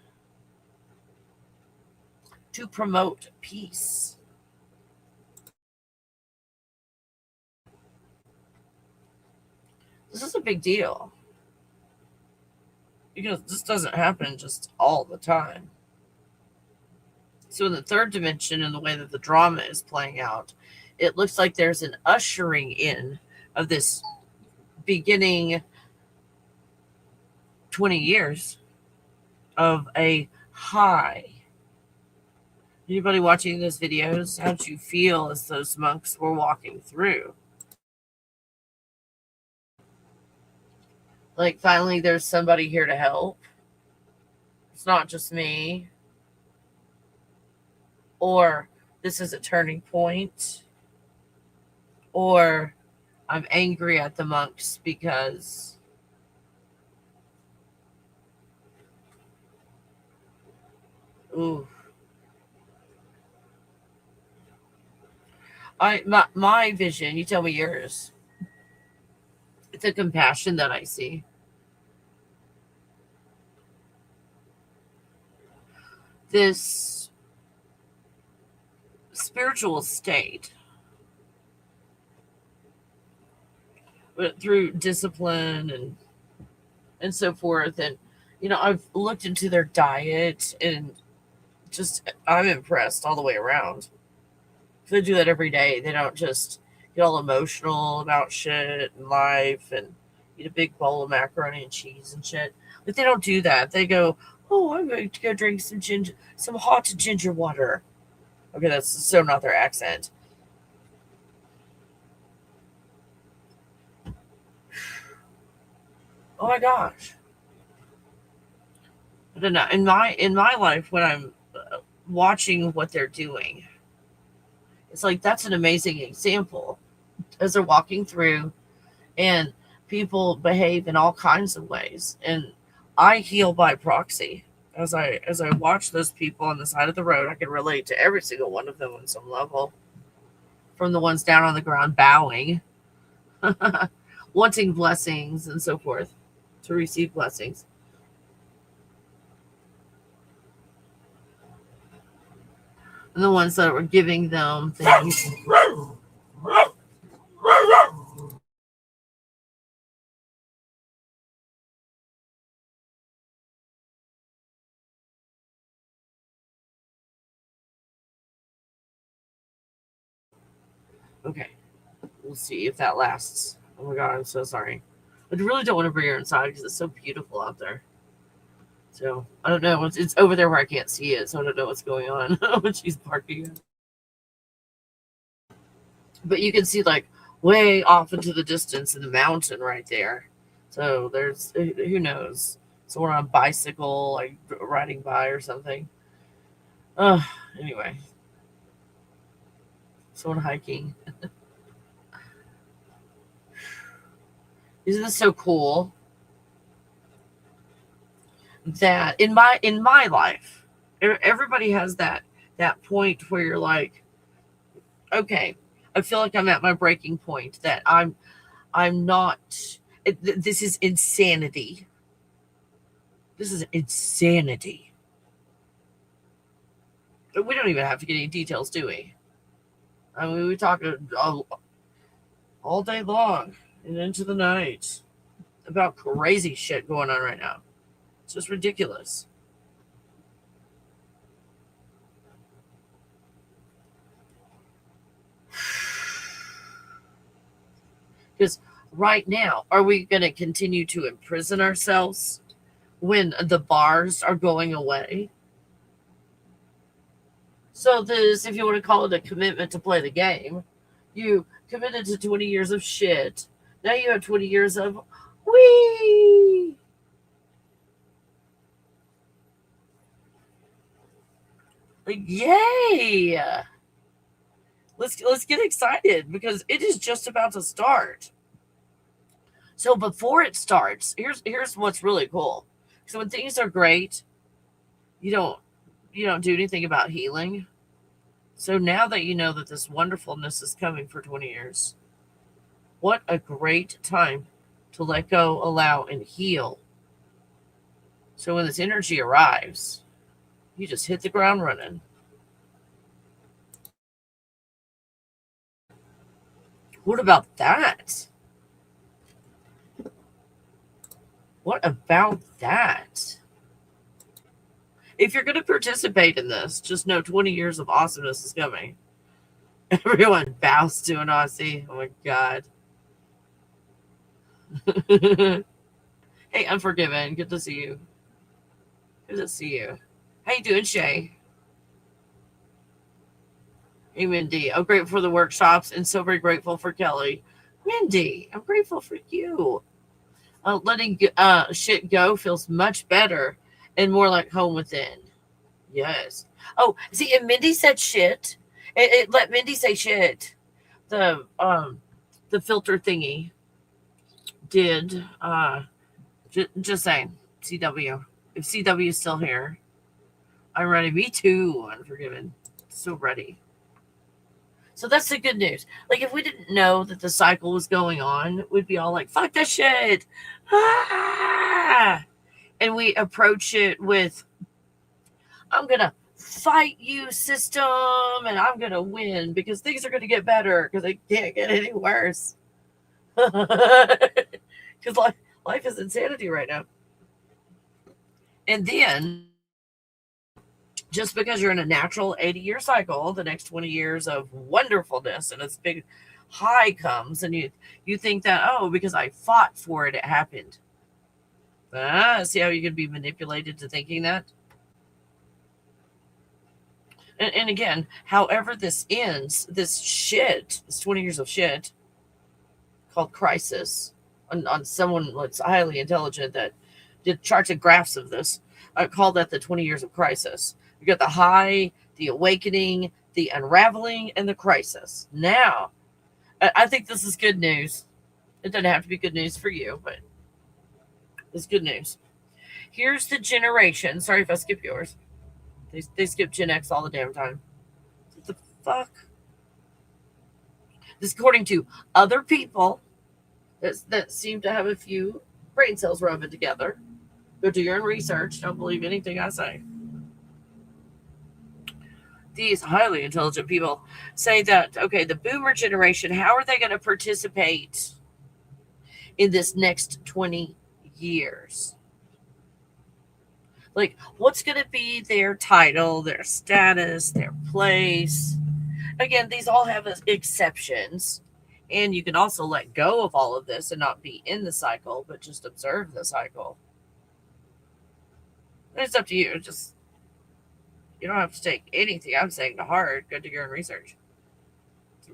to promote peace. This is a big deal because this doesn't happen just all the time. So in the third dimension, in the way that the drama is playing out, it looks like there's an ushering in of this beginning 20 years of a high. Anybody watching those videos, how did you feel as those monks were walking through? Like, finally, there's somebody here to help. It's not just me. Or this is a turning point. Or I'm angry at the monks because ooh. My vision, you tell me yours. It's a compassion that I see. This spiritual state, but through discipline and so forth. And I've looked into their diet and just I'm impressed all the way around. They do that every day. They don't just get all emotional about shit and life and eat a big bowl of macaroni and cheese and shit. Like, they don't do that. They go, oh, I'm going to go drink some hot ginger water. Okay, that's so not their accent. Oh my gosh. I don't know. In my life, when I'm watching what they're doing, it's like that's an amazing example as they're walking through, and people behave in all kinds of ways, and I heal by proxy. As I watch those people on the side of the road, I can relate to every single one of them on some level. From the ones down on the ground bowing, wanting blessings and so forth, to receive blessings. And the ones that were giving them things. Okay, we'll see if that lasts. Oh my god, I'm so sorry. I really don't want to bring her inside because it's so beautiful out there. So I don't know. It's over there where I can't see it, so I don't know what's going on when she's barking. But you can see like way off into the distance in the mountain right there. So there's who knows, someone on a bicycle like riding by or something. Anyway, someone hiking. Isn't this so cool? That in my life, everybody has that point where you're like, okay, I feel like I'm at my breaking point. That I'm not. This is insanity. This is insanity. We don't even have to get any details, do we? I mean, we talk all day long and into the night about crazy shit going on right now. It's just ridiculous. Because right now, are we going to continue to imprison ourselves when the bars are going away? So this, if you want to call it a commitment to play the game, you committed to 20 years of shit. Now you have 20 years of wee. Like, yay! Let's get excited because it is just about to start. So before it starts, here's what's really cool. So when things are great, you don't do anything about healing. So now that you know that this wonderfulness is coming for 20 years, what a great time to let go, allow, and heal. So when this energy arrives, you just hit the ground running. What about that? What about that? If you're going to participate in this, just know 20 years of awesomeness is coming. Everyone bows to an Aussie. Oh my God. Hey, Unforgiven. Good to see you. Good to see you. How you doing, Shay? Hey, Mindy. I'm grateful for the workshops and so very grateful for Kelly. Mindy, I'm grateful for you. Letting shit go feels much better and more like home within. Yes. Oh, see, and Mindy said shit. Let Mindy say shit. The filter thingy did. Just saying. CW. If CW is still here, I'm ready. Me too. Unforgiven. So ready. So that's the good news. Like, if we didn't know that the cycle was going on, we'd be all like, fuck that shit. Ah! And we approach it with, I'm going to fight you, system, and I'm going to win because things are going to get better because they can't get any worse. Because life is insanity right now. And then, just because you're in a natural 80-year cycle, the next 20 years of wonderfulness and this big high comes, and you think that, oh, because I fought for it, it happened. See how you can be manipulated to thinking that? And again, however this ends, this shit, this 20 years of shit called crisis, on someone that's highly intelligent that did charts and graphs of this, I call that the 20 years of crisis. You got the high, the awakening, the unraveling, and the crisis. Now, I think this is good news. It doesn't have to be good news for you, but it's good news. Here's the generation. Sorry if I skip yours. They skip Gen X all the damn time. What the fuck? This according to other people that seem to have a few brain cells rubbing together. Go do your own research. Don't believe anything I say. These highly intelligent people say that, okay, the boomer generation, how are they going to participate in this next 20 years? Like, what's going to be their title, their status, their place? Again, these all have exceptions. And you can also let go of all of this and not be in the cycle, but just observe the cycle. It's up to you. Just, you don't have to take anything I'm saying to heart. Go do your own research. It's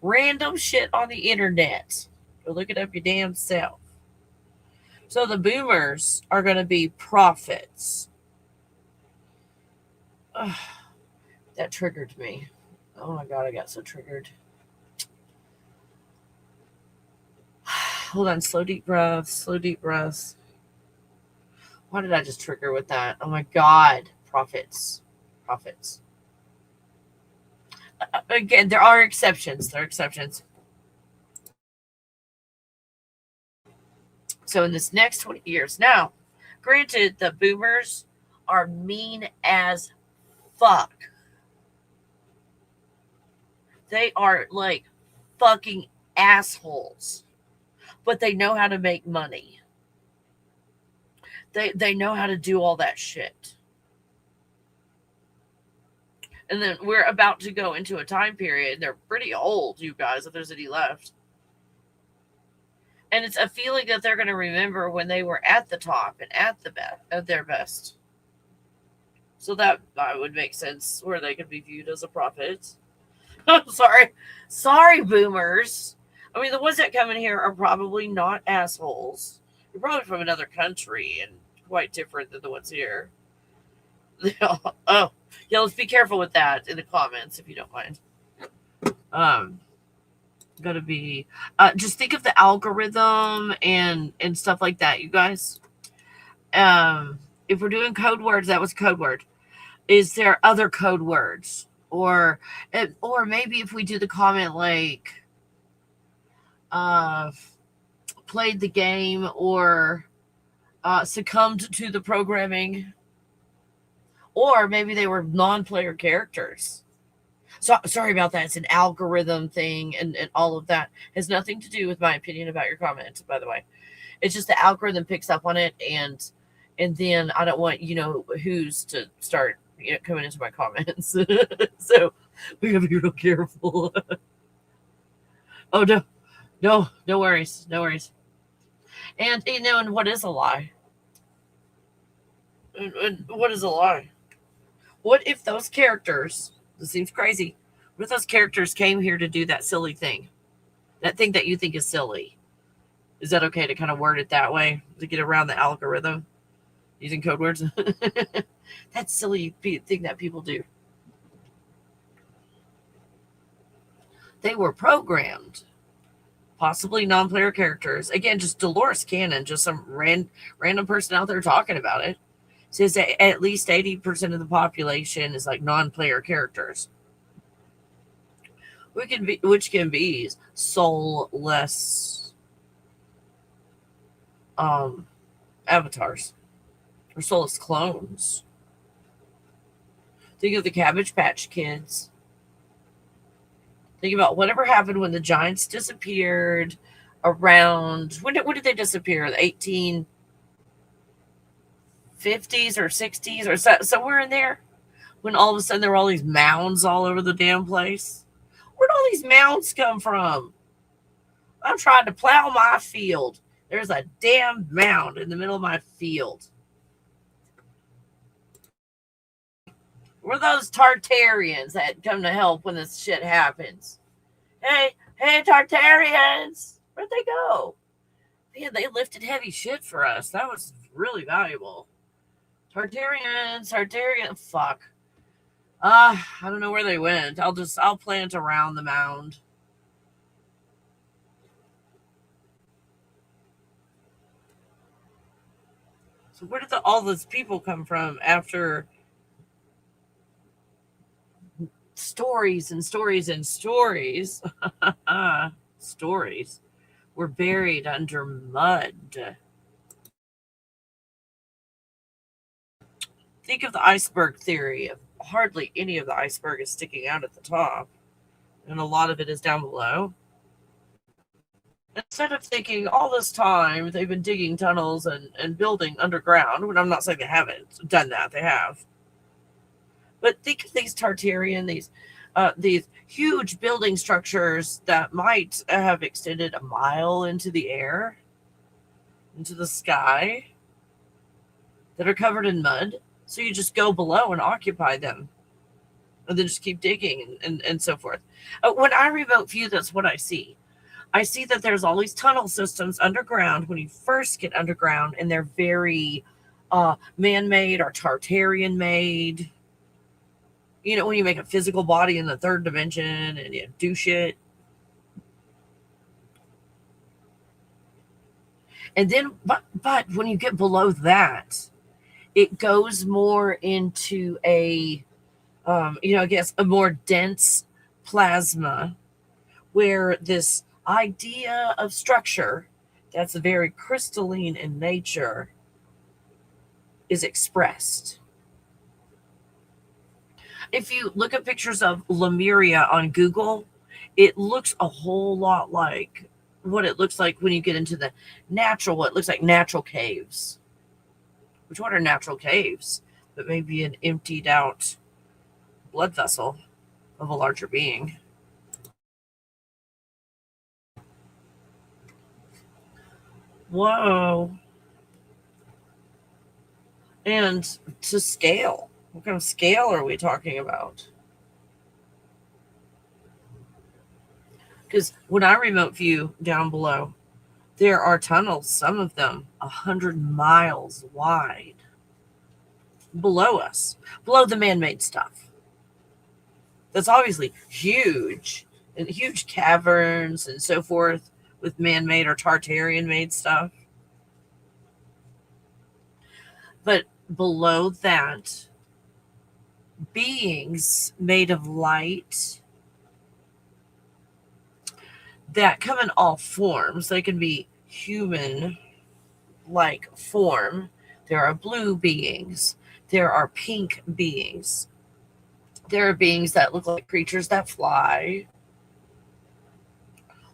random shit on the internet. Go look it up your damn self. So the boomers are going to be prophets. Ugh, that triggered me. Oh my God, I got so triggered. Hold on, slow deep breaths, slow deep breaths. Why did I just trigger with that? Oh my God, prophets. Again, there are exceptions. So in this next 20 years, now, granted, the boomers are mean as fuck. They are like fucking assholes. But they know how to make money. They know how to do all that shit. And then we're about to go into a time period. They're pretty old, you guys, if there's any left. And it's a feeling that they're going to remember when they were at the top and at their best. So that would make sense where they could be viewed as a prophet. I'm sorry, boomers. I mean, the ones that come in here are probably not assholes. They're probably from another country and quite different than the ones here. Oh, yeah, let's be careful with that in the comments if you don't mind. Gotta be just think of the algorithm and stuff like that, you guys. If we're doing code words, that was a code word. Is there other code words? Or maybe if we do the comment like played the game or succumbed to the programming, or maybe they were non-player characters. So sorry about that. It's an algorithm thing, and all of that has nothing to do with my opinion about your comment, by the way. It's just the algorithm picks up on it, and then I don't want who's to start coming into my comments. So we gotta be real careful. Oh no worries, no worries. And and what is a lie? And what is a lie? What if those characters? This seems crazy. What if those characters came here to do that silly thing? That thing that you think is silly. Is that okay to kind of word it that way to get around the algorithm using code words? That silly thing that people do. They were programmed. Possibly non-player characters. Again, just Dolores Cannon, just some random person out there talking about it. Says that at least 80% of the population is like non-player characters. Which can be soulless avatars or soulless clones. Think of the Cabbage Patch Kids. Think about whatever happened when the Giants disappeared around when did they disappear? The 1850s or 60s or somewhere in there, when all of a sudden there were all these mounds all over the damn place. Where'd all these mounds come from? I'm trying to plow my field. There's a damn mound in the middle of my field. We're those Tartarians that come to help when this shit happens. Hey, Tartarians! Where'd they go? Man, they lifted heavy shit for us. That was really valuable. Tartarians, fuck. I don't know where they went. I'll plant around the mound. So where did all those people come from after stories and stories and stories? Stories were buried under mud. Think of the iceberg theory. Hardly any of the iceberg is sticking out at the top, and a lot of it is down below. Instead of thinking all this time they've been digging tunnels and building underground, when I'm not saying they haven't done that, they have. But think of these Tartarian, these huge building structures that might have extended a mile into the air, into the sky, that are covered in mud. So you just go below and occupy them, and then just keep digging and so forth. When I remote view, that's what I see. I see that there's all these tunnel systems underground when you first get underground, and they're very man-made or Tartarian-made. When you make a physical body in the third dimension and you do shit. And then, but when you get below that, it goes more into I guess a more dense plasma, where this idea of structure that's very crystalline in nature is expressed. If you look at pictures of Lemuria on Google, it looks a whole lot like what it looks like when you get into the what looks like natural caves. Which what are natural caves? But maybe an emptied out blood vessel of a larger being. Whoa. And to scale. What kind of scale are we talking about? Because when I remote view down below, there are tunnels, some of them 100 miles wide, below us, below the man-made stuff. That's obviously huge, and huge caverns and so forth with man-made or Tartarian-made stuff. But below that, beings made of light that come in all forms. They can be human like form. There are blue beings, there are pink beings, there are beings that look like creatures that fly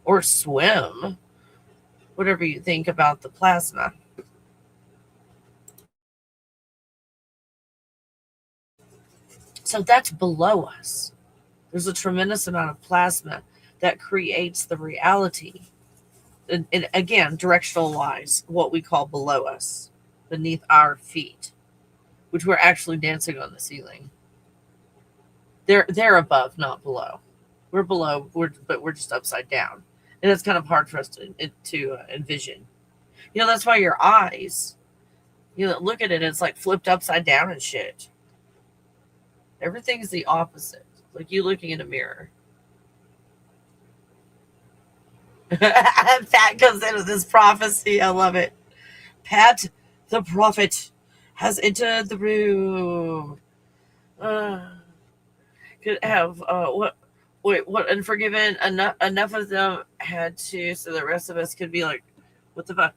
or swim, whatever you think about the plasma. So that's below us. There's a tremendous amount of plasma that creates the reality. And again, directional wise, what we call below us, beneath our feet, which we're actually dancing on the ceiling. They're above, not below. We're below, but we're just upside down, and it's kind of hard for us to envision. That's why your eyes, look at it, it's like flipped upside down and shit. Everything's the opposite. Like you looking in a mirror. Pat comes into this prophecy. I love it. Pat, the prophet, has entered the room. Could have what unforgiven enough of them had to, so the rest of us could be like, what the fuck?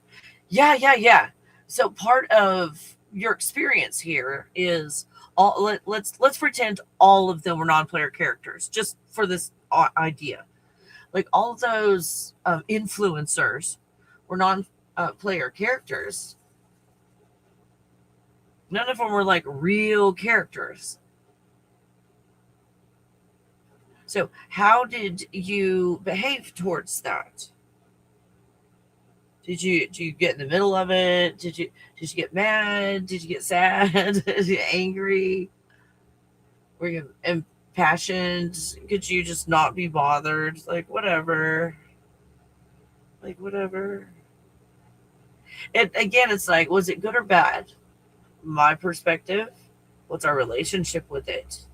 Yeah. So part of your experience here is let's pretend all of them were non-player characters, just for this idea. Like all of those influencers were non-player characters. None of them were like real characters. So how did you behave towards that? Did you get in the middle of it? Did you get mad? Did you get sad? Did you get angry? Were you impassioned? Could you just not be bothered? Like whatever. And again, it's like, was it good or bad? My perspective. What's our relationship with it?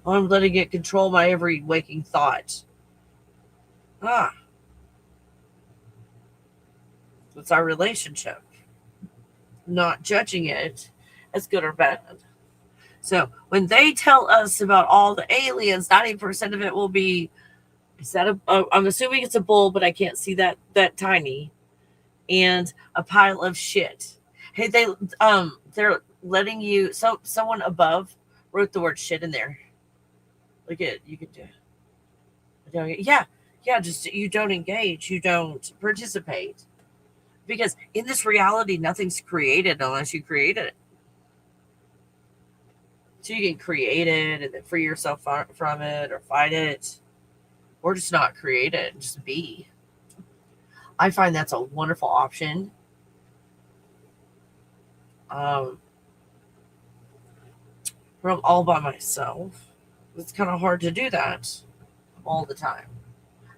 I'm letting it control my every waking thought. What's our relationship? Not judging it as good or bad. So when they tell us about all the aliens, 90% of it will be, I'm assuming it's a bull, but I can't see that tiny, and a pile of shit. Hey, they're letting you. Someone above wrote the word shit in there. Look at, you could do. Yeah. Just you don't engage, you don't participate, because in this reality, nothing's created unless you create it. So you can create it and then free yourself from it, or fight it, or just not create it and just be. I find that's a wonderful option. When I'm all by myself, it's kind of hard to do that all the time.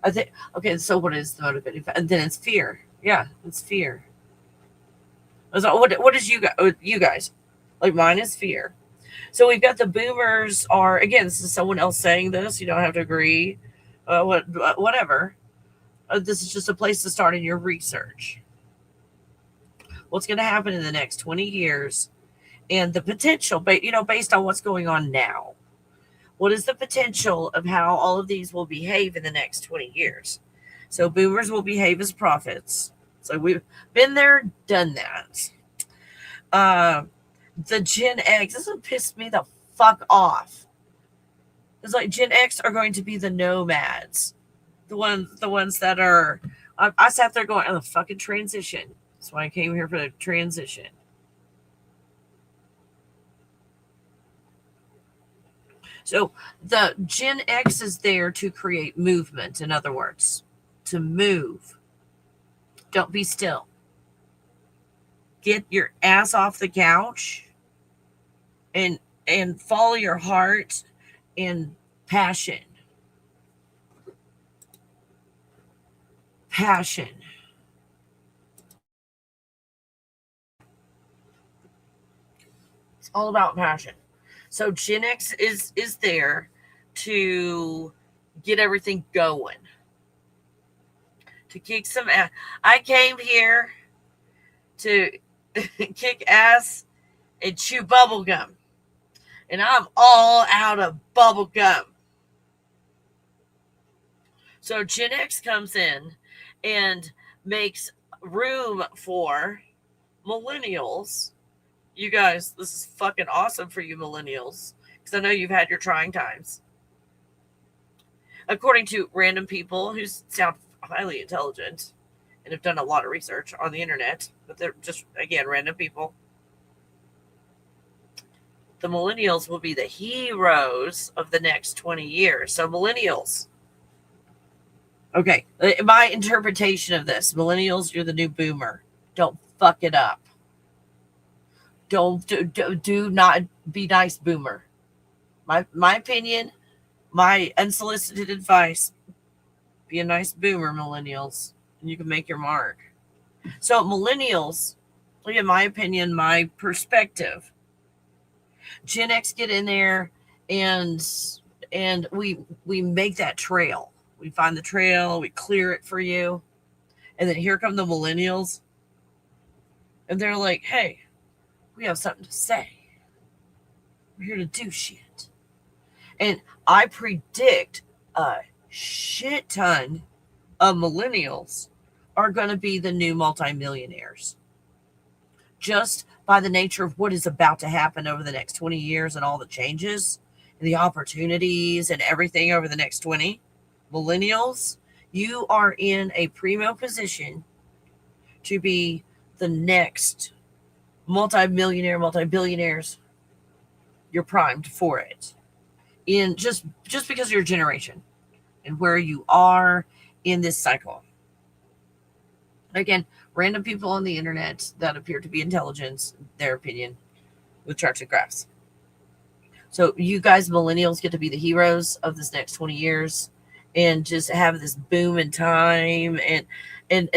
I think, okay, so what is the motivating factor? And then it's fear. Yeah, it's fear. So what is you guys? Like mine is fear. So we've got the boomers are, again, this is someone else saying this. You don't have to agree. Whatever. This is just a place to start in your research. What's going to happen in the next 20 years and the potential, based on what's going on now. What is the potential of how all of these will behave in the next 20 years? So boomers will behave as prophets. So we've been there, done that. The Gen X, this has pissed me the fuck off. It's like Gen X are going to be the nomads. The ones that are, I sat there going, oh, the fucking transition. That's why I came here, for the transition. So the Gen X is there to create movement, in other words, to move. Don't be still. Get your ass off the couch and follow your heart and passion. passion. It's all about passion. So Gen X is there to get everything going, to kick some ass. I came here to kick ass and chew bubble gum, and I'm all out of bubble gum. So Gen X comes in and makes room for millennials. You guys, this is fucking awesome for you millennials, because I know you've had your trying times. According to random people who sound highly intelligent and have done a lot of research on the internet, but they're just, again, random people. The millennials will be the heroes of the next 20 years. So millennials. Okay, my interpretation of this, millennials, you're the new boomer. Don't fuck it up. Do not be nice, boomer. My opinion, my unsolicited advice, be a nice boomer, millennials, and you can make your mark. So millennials, in my opinion, my perspective, Gen X get in there and we make that trail. We find the trail, we clear it for you. And then here come the millennials. And they're like, hey, we have something to say. We're here to do shit. And I predict a shit ton of millennials are going to be the new multimillionaires. Just by the nature of what is about to happen over the next 20 years and all the changes and the opportunities and everything over the next 20. Millennials, you are in a primo position to be the next multi-billionaires. You're primed for it. In just because of your generation and where you are in this cycle. Again, random people on the internet that appear to be intelligent, their opinion, with charts and graphs. So you guys, millennials, get to be the heroes of this next 20 years and just have this boom in time and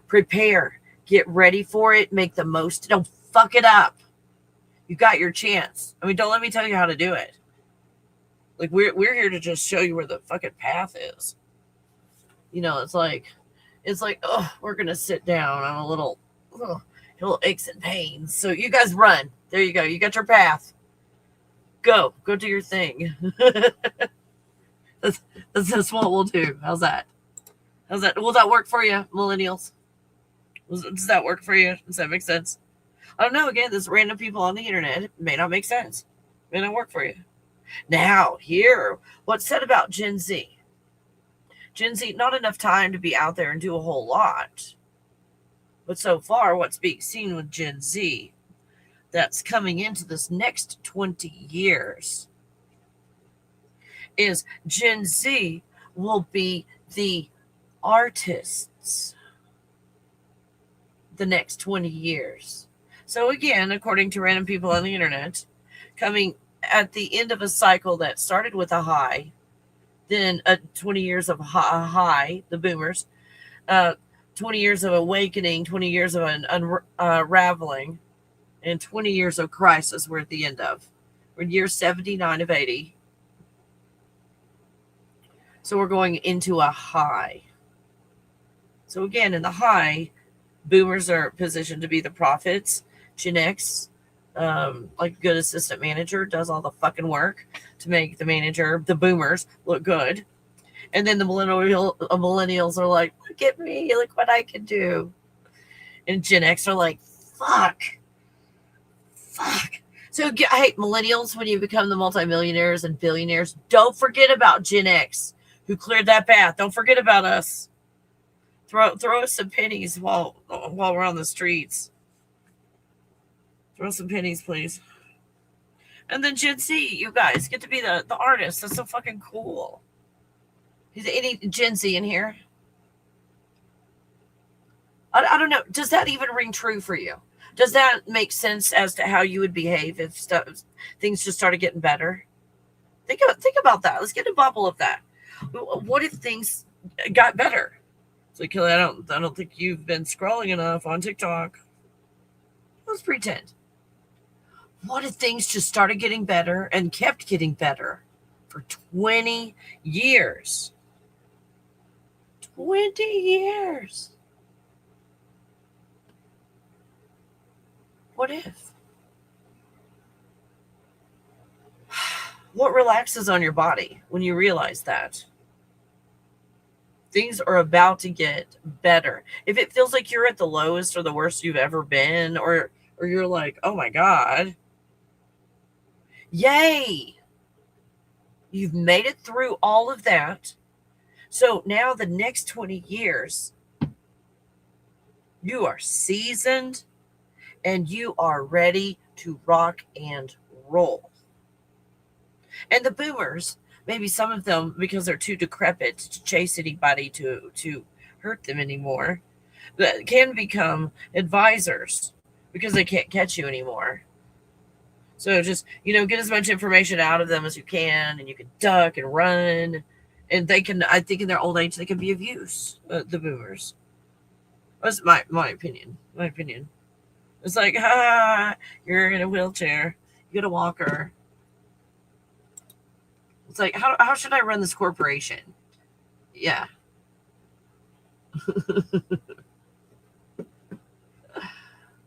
prepare, get ready for it, make the most. Don't fuck it up. You got your chance. I mean, don't let me tell you how to do it. Like we're here to just show you where the fucking path is. You know, it's like, oh, we're gonna sit down on a little aches and pains. So you guys run. There you go. You got your path. Go do your thing. That's what we'll do. How's that? Will that work for you, millennials? Does that work for you? Does that make sense? I don't know. Again, this random people on the internet, it may not make sense. It may not work for you. Now, here, what's said about Gen Z? Gen Z, not enough time to be out there and do a whole lot. But so far, what's being seen with Gen Z that's coming into this next 20 years is Gen Z will be the artists the next 20 years. So again, according to random people on the internet, coming at the end of a cycle that started with a high, then 20 years of high, the boomers, 20 years of awakening, 20 years of an unraveling, and 20 years of crisis we're at the end of. We're in year 79 of 80. So we're going into a high. So again, in the high, boomers are positioned to be the prophets. Gen X, like a good assistant manager, does all the fucking work to make the manager, the boomers, look good. And then the millennials are like, look at me, look what I can do. And Gen X are like, fuck. So, hey, millennials, when you become the multimillionaires and billionaires, don't forget about Gen X, who cleared that path. Don't forget about us. Throw us some pennies while we're on the streets. Throw some pennies, please. And then Gen Z, you guys get to be the artists. That's so fucking cool. Is there any Gen Z in here? I don't know. Does that even ring true for you? Does that make sense as to how you would behave if things just started getting better? Think about that. Let's get a bubble of that. What if things got better? So Kelly, I don't think you've been scrolling enough on TikTok. Let's pretend. What if things just started getting better and kept getting better for 20 years? 20 years. What if? What relaxes on your body when you realize that? Things are about to get better. If it feels like you're at the lowest or the worst you've ever been, or you're like, oh my God, yay! You've made it through all of that. So now the next 20 years, you are seasoned and you are ready to rock and roll. And the boomers, maybe some of them, because they're too decrepit to chase anybody to hurt them anymore, that can become advisors because they can't catch you anymore. So just, get as much information out of them as you can, and you can duck and run. And they can, I think in their old age, they can be of use, the boomers. That's my opinion. My opinion. It's like, you're in a wheelchair. You get a walker. It's like, how should I run this corporation? Yeah.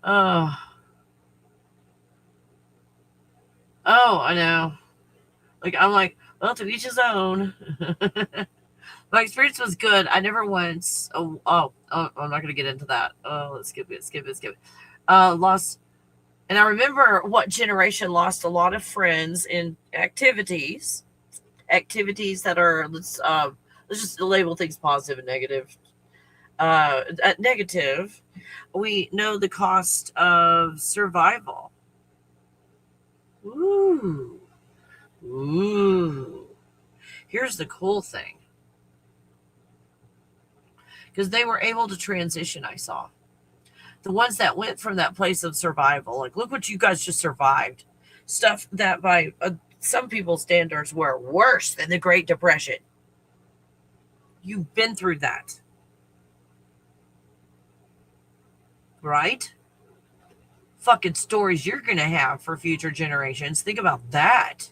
Oh, I know. I'm like, well, to each his own. My experience was good. I never once. I'm not going to get into that. Oh, let's skip it. Lost. And I remember what generation lost a lot of friends in activities that are, let's just label things positive and negative. Negative, we know the cost of survival. Ooh. Here's the cool thing. Because they were able to transition, I saw. The ones that went from that place of survival, like, look what you guys just survived. Stuff that by some people's standards were worse than the Great Depression. You've been through that. Right? Fucking stories you're going to have for future generations. Think about that.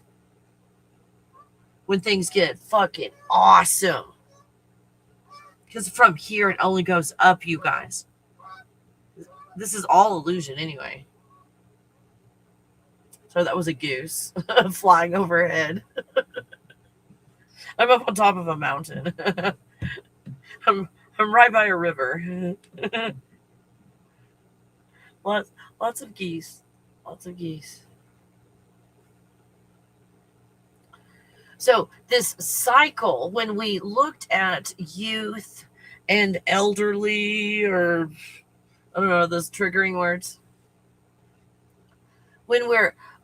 When things get fucking awesome. Because from here, it only goes up, you guys. This is all illusion anyway. So that was a goose flying overhead. I'm up on top of a mountain. I'm right by a river. Lots of geese. Lots of geese. So this cycle, when we looked at youth and elderly, or I don't know, those triggering words, when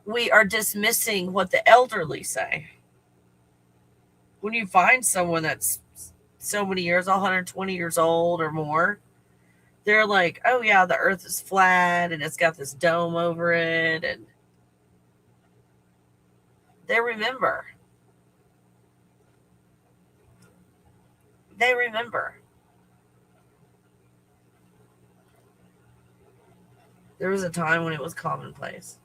we are dismissing what the elderly say. When you find someone that's so many years, 120 years old or more, they're like, oh yeah, the earth is flat and it's got this dome over it, and they remember. They remember. There was a time when it was commonplace.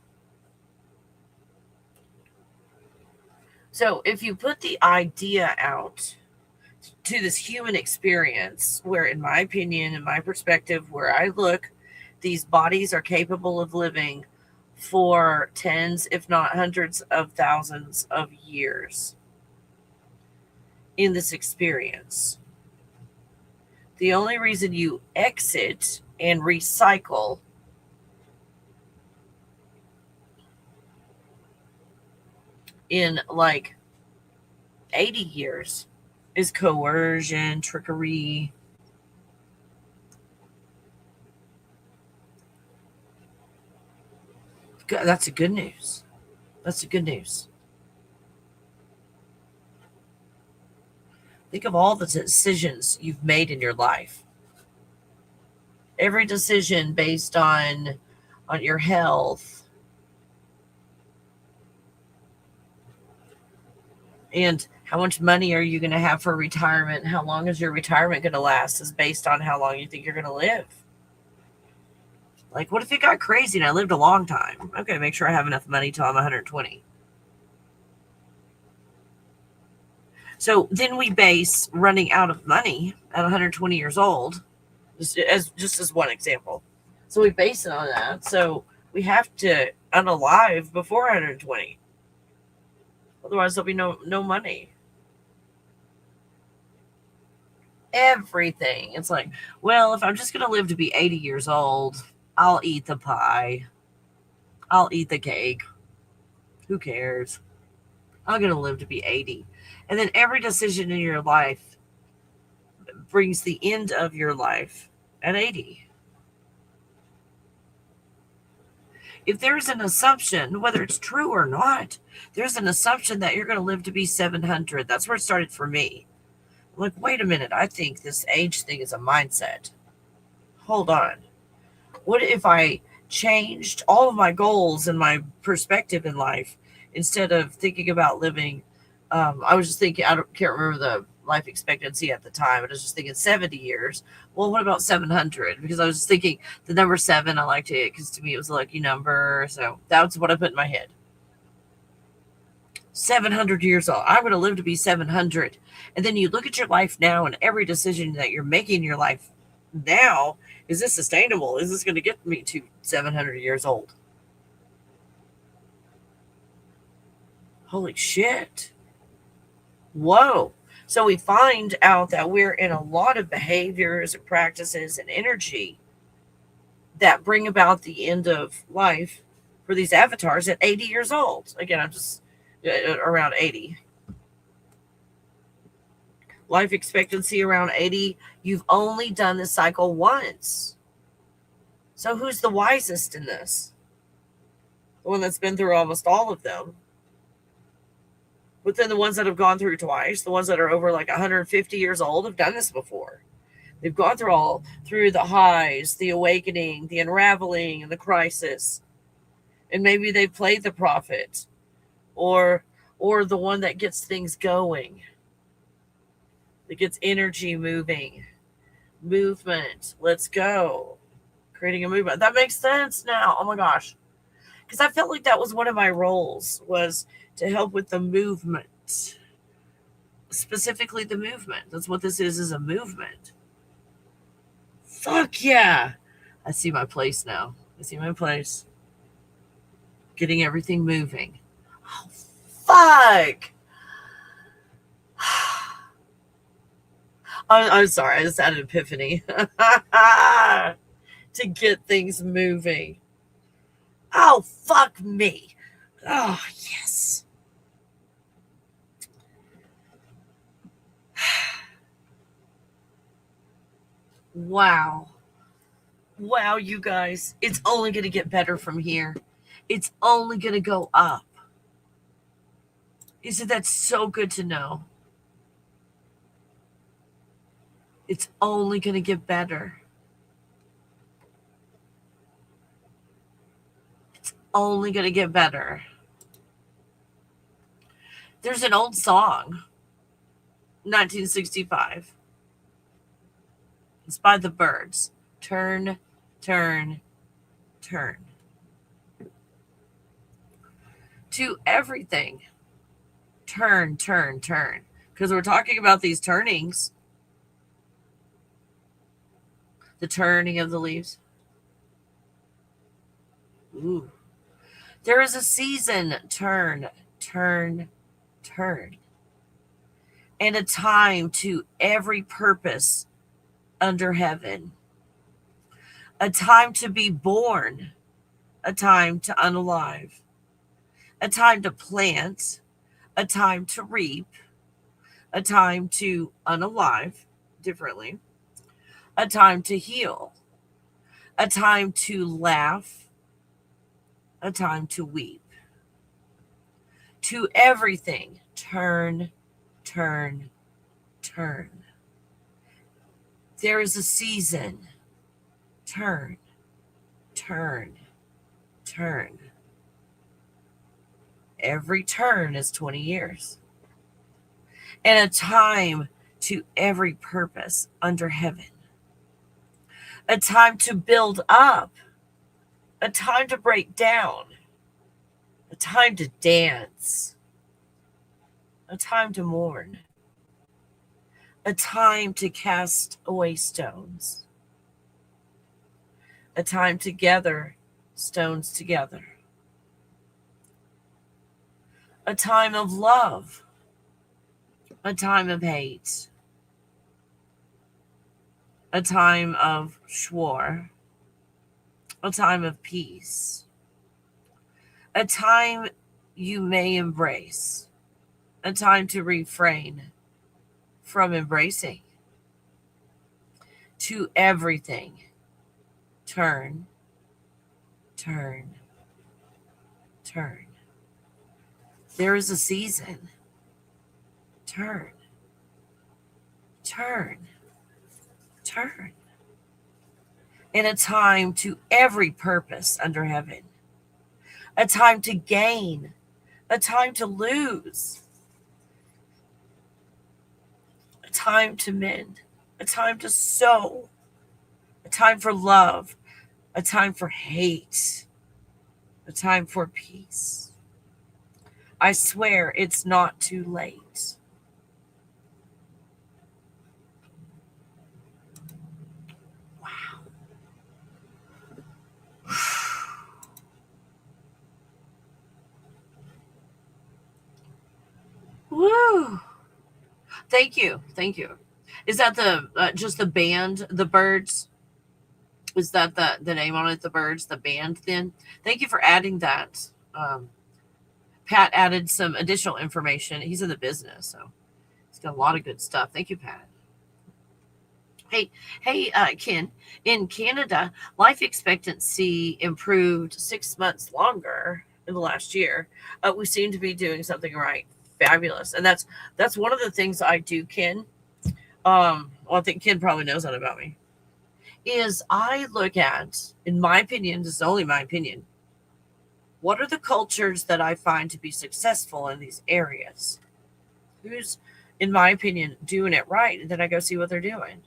So if you put the idea out to this human experience, where in my opinion, in my perspective, where I look, these bodies are capable of living for tens, if not hundreds of thousands of years in this experience. The only reason you exit and recycle in like 80 years is coercion, trickery. That's the good news. That's the good news. Think of all the decisions you've made in your life. Every decision based on your health. And How much money are you going to have for retirement? How long is your retirement going to last is based on how long you think you're going to live. Like, what if it got crazy and I lived a long time? Okay, make sure I have enough money till I'm 120. So then we base running out of money at 120 years old, just as one example. So we base it on that. So we have to unalive before 120. Otherwise, there'll be no money. Everything. It's like, well, if I'm just going to live to be 80 years old, I'll eat the pie. I'll eat the cake. Who cares? I'm going to live to be 80. And then every decision in your life brings the end of your life at 80. If there's an assumption, whether it's true or not, there's an assumption that you're going to live to be 700. That's where it started for me. I'm like, wait a minute. I think this age thing is a mindset. Hold on. What if I changed all of my goals and my perspective in life instead of thinking about living? I was just thinking, can't remember the life expectancy at the time, but I was just thinking 70 years. Well, what about 700? Because I was just thinking the number 7, I liked it because to me it was a lucky number. So that's what I put in my head. 700 years old. I'm going to live to be 700. And then you look at your life now and every decision that you're making in your life now, is this sustainable? Is this going to get me to 700 years old? Holy shit. Whoa. So we find out that we're in a lot of behaviors and practices and energy that bring about the end of life for these avatars at 80 years old. Again, I'm just around 80. Life expectancy around 80. You've only done this cycle once. So who's the wisest in this? The one that's been through almost all of them. But then the ones that have gone through twice, the ones that are over like 150 years old have done this before. They've gone through the highs, the awakening, the unraveling, and the crisis. And maybe they've played the prophet or the one that gets things going, that gets energy moving. Movement. Let's go. Creating a movement. That makes sense now. Oh my gosh. Because I felt like that was one of my roles, was to help with the movement. Specifically the movement. That's what this is a movement. Fuck yeah. I see my place now. I see my place. Getting everything moving. Oh, fuck. I'm sorry. I just had an epiphany. To get things moving. Oh, fuck me. Oh, yes. Wow. Wow, you guys. It's only going to get better from here. It's only going to go up. Isn't that so good to know? It's only going to get better. It's only going to get better. There's an old song, 1965. It's by the BYRDS. Turn, turn, turn. To everything. Turn, turn, turn. Because we're talking about these turnings. The turning of the leaves. Ooh. There is a season. Turn, turn, turn. And a time to every purpose under heaven. A time to be born. A time to unalive. A time to plant. A time to reap. A time to unalive differently. A time to heal. A time to laugh. A time to weep. To everything, turn, turn, turn. There is a season. Turn, turn, turn. Every turn is 20 years. and a time to every purpose under heaven, a time to build up, a time to break down, a time to dance, a time to mourn, a time to cast away stones, a time to gather stones together, a time of love, a time of hate, a time of schwar, a time of peace, a time you may embrace, a time to refrain from embracing. To everything, turn, turn, turn. There is a season. Turn, turn, turn. And a time to every purpose under heaven. A time to gain, a time to lose, a time to mend, a time to sow, a time for love, a time for hate, a time for peace. I swear it's not too late. Wow. Woo. Thank you. Thank you. Is that the just the band, the BYRDS? Is that the name on it, the BYRDS, the band then? Thank you for adding that. Pat added some additional information. He's in the business, so he's got a lot of good stuff. Thank you, Pat. Hey, Ken. In Canada, life expectancy improved 6 months longer in the last year. We seem to be doing something right. Fabulous, and that's one of the things I do, Ken. Well, I think Ken probably knows that about me. Is I look at, in my opinion, this is only my opinion, what are the cultures that I find to be successful in these areas? Who's, in my opinion, doing it right? And then I go see what they're doing.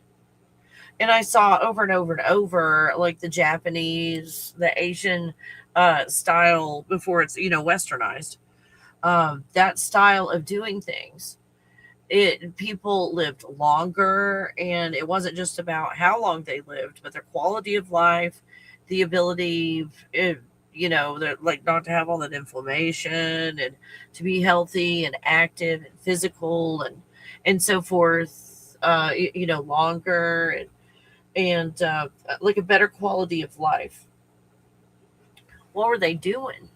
And I saw over and over and over, like the Japanese, the Asian style before it's, westernized. That style of doing things. People lived longer, and it wasn't just about how long they lived, but their quality of life, the ability, like not to have all that inflammation, and to be healthy and active and physical and so forth. Longer and like a better quality of life. What were they doing?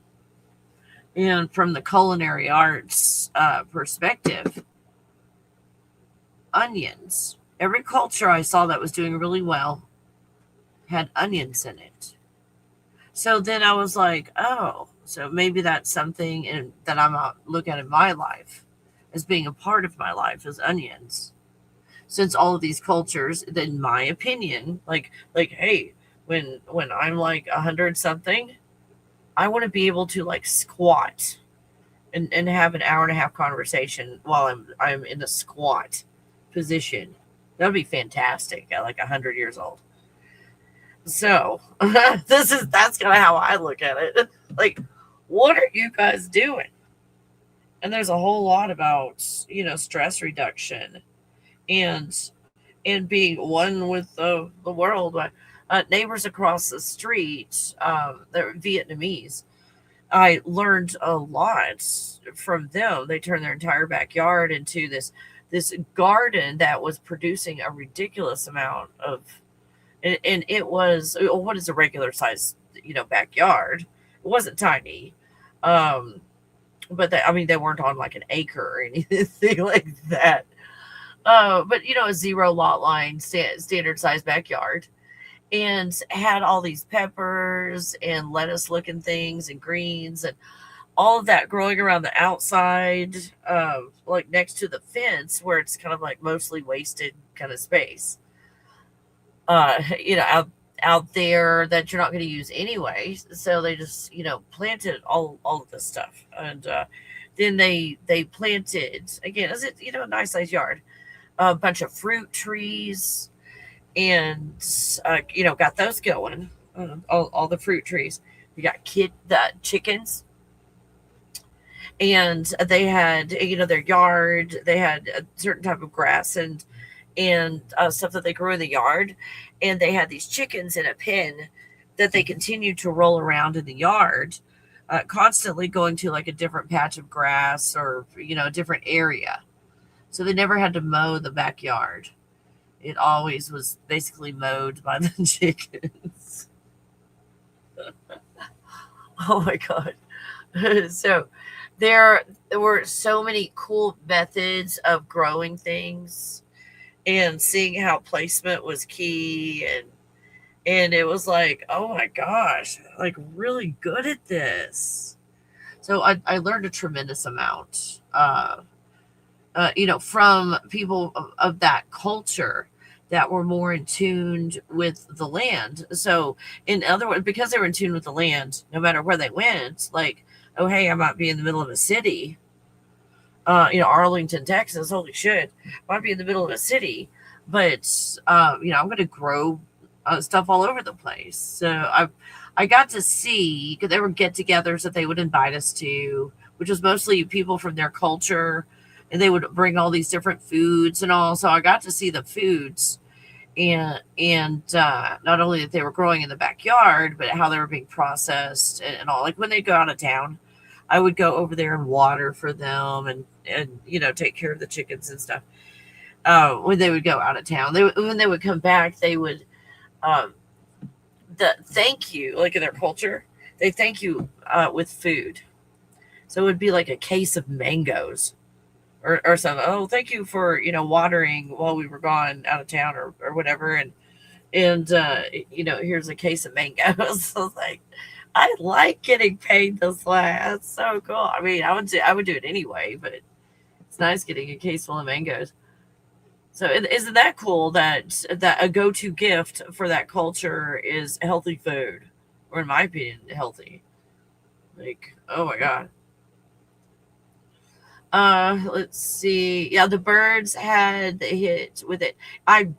And from the culinary arts perspective, onions. Every culture I saw that was doing really well had onions in it. So then I was like, oh, so maybe that's something that I'm looking at in my life as being a part of my life is onions. Since all of these cultures, in my opinion, like hey, when I'm like 100 something, I want to be able to like squat and have an hour and a half conversation while I'm in a squat position. That would be fantastic at like 100 years old. So that's kind of how I look at it. Like, what are you guys doing? And there's a whole lot about stress reduction and being one with the world. Neighbors across the street, they're Vietnamese. I learned a lot from them. They turned their entire backyard into this garden that was producing a ridiculous amount of, and it was, what is a regular size, backyard? It wasn't tiny. But they weren't on like an acre or anything like that. But a 0 lot line, standard size backyard, and had all these peppers and lettuce looking things and greens and all of that growing around the outside, like next to the fence where it's kind of like mostly wasted kind of space, out there that you're not going to use anyway. So they just, planted all of this stuff. And Then they planted again. Is it a nice sized yard? A bunch of fruit trees, and got those going. All the fruit trees. You got the chickens, and they had their yard. They had a certain type of grass and stuff that they grew in the yard, and they had these chickens in a pen that they continued to roll around in the yard, constantly going to like a different patch of grass or a different area. So they never had to mow the backyard. It always was basically mowed by the chickens. Oh my god. So there were so many cool methods of growing things and seeing how placement was key, and it was like, oh my gosh, like really good at this. So I learned a tremendous amount from people of that culture that were more in tune with the land. So, in other words, because they were in tune with the land, no matter where they went, like, oh, hey, I might be in the middle of a city, Arlington, Texas, holy shit, I might be in the middle of a city, but, I'm going to grow stuff all over the place. So, I got to see, because there were get togethers that they would invite us to, which was mostly people from their culture, and they would bring all these different foods and all. So I got to see the foods, and not only that they were growing in the backyard, but how they were being processed and all. Like when they go out of town, I would go over there and water for them and take care of the chickens and stuff. When they would go out of town, when they would come back, they would thank you, like in their culture, they thank you with food. So it would be like a case of mangoes or something. Oh, thank you for watering while we were gone out of town or whatever, and here's a case of mangoes. So it's like, I like getting paid this way. That's so cool. I mean, I would do it anyway, but it's nice getting a case full of mangoes. So isn't that cool that a go-to gift for that culture is healthy food, or in my opinion, healthy. Like, oh my god. Let's see. Yeah, the Byrds had the hit with it. I'm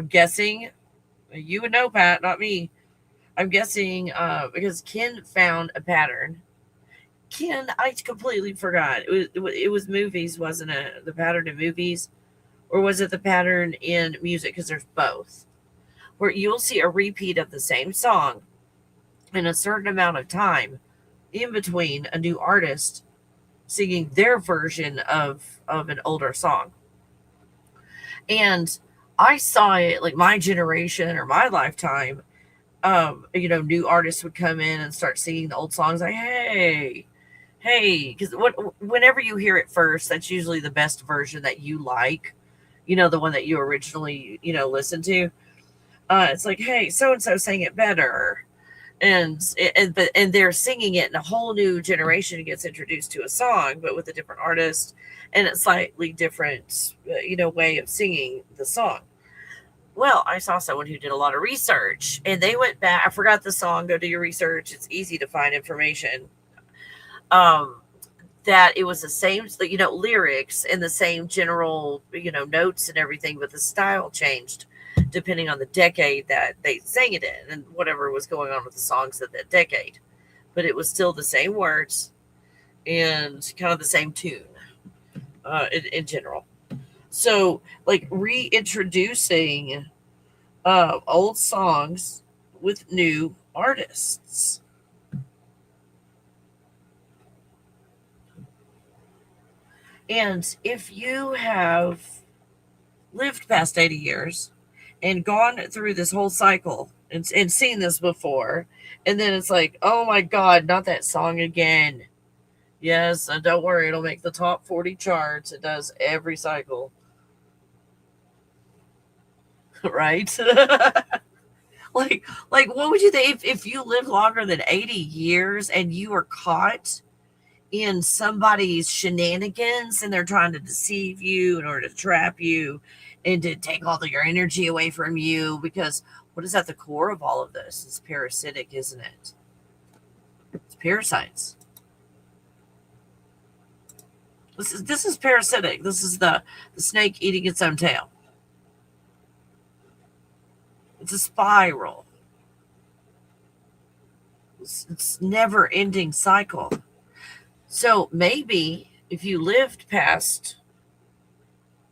guessing you would know, Pat, not me. I'm guessing because Ken found a pattern. Ken, I completely forgot. It was movies, wasn't it? The pattern in movies, or was it the pattern in music? Because there's both, where you'll see a repeat of the same song in a certain amount of time in between a new artist singing their version of an older song. And I saw it like my generation or my lifetime. New artists would come in and start singing the old songs. Like, hey, because whenever you hear it first, that's usually the best version that you like. The one that you originally listened to. It's like, hey, so and so sang it better. And they're singing it, and a whole new generation gets introduced to a song, but with a different artist and a slightly different, way of singing the song. Well, I saw someone who did a lot of research, and they went back. I forgot the song. Go do your research. It's easy to find information. That it was the same, lyrics and the same general, notes and everything, but the style changed depending on the decade that they sang it in and whatever was going on with the songs of that decade. But it was still the same words and kind of the same tune in general. So, like, reintroducing old songs with new artists. And if you have lived past 80 years and gone through this whole cycle and seen this before, and then it's like, oh my god, not that song again. Yes, and don't worry, it'll make the top 40 charts. It does every cycle. Right? like what would you think if you lived longer than 80 years and you were caught in somebody's shenanigans and they're trying to deceive you in order to trap you and to take all of your energy away from you? Because what is at the core of all of this? It's parasitic, isn't it? It's parasites. This is parasitic. This is the snake eating its own tail. It's a spiral. It's never ending cycle. So maybe if you lived past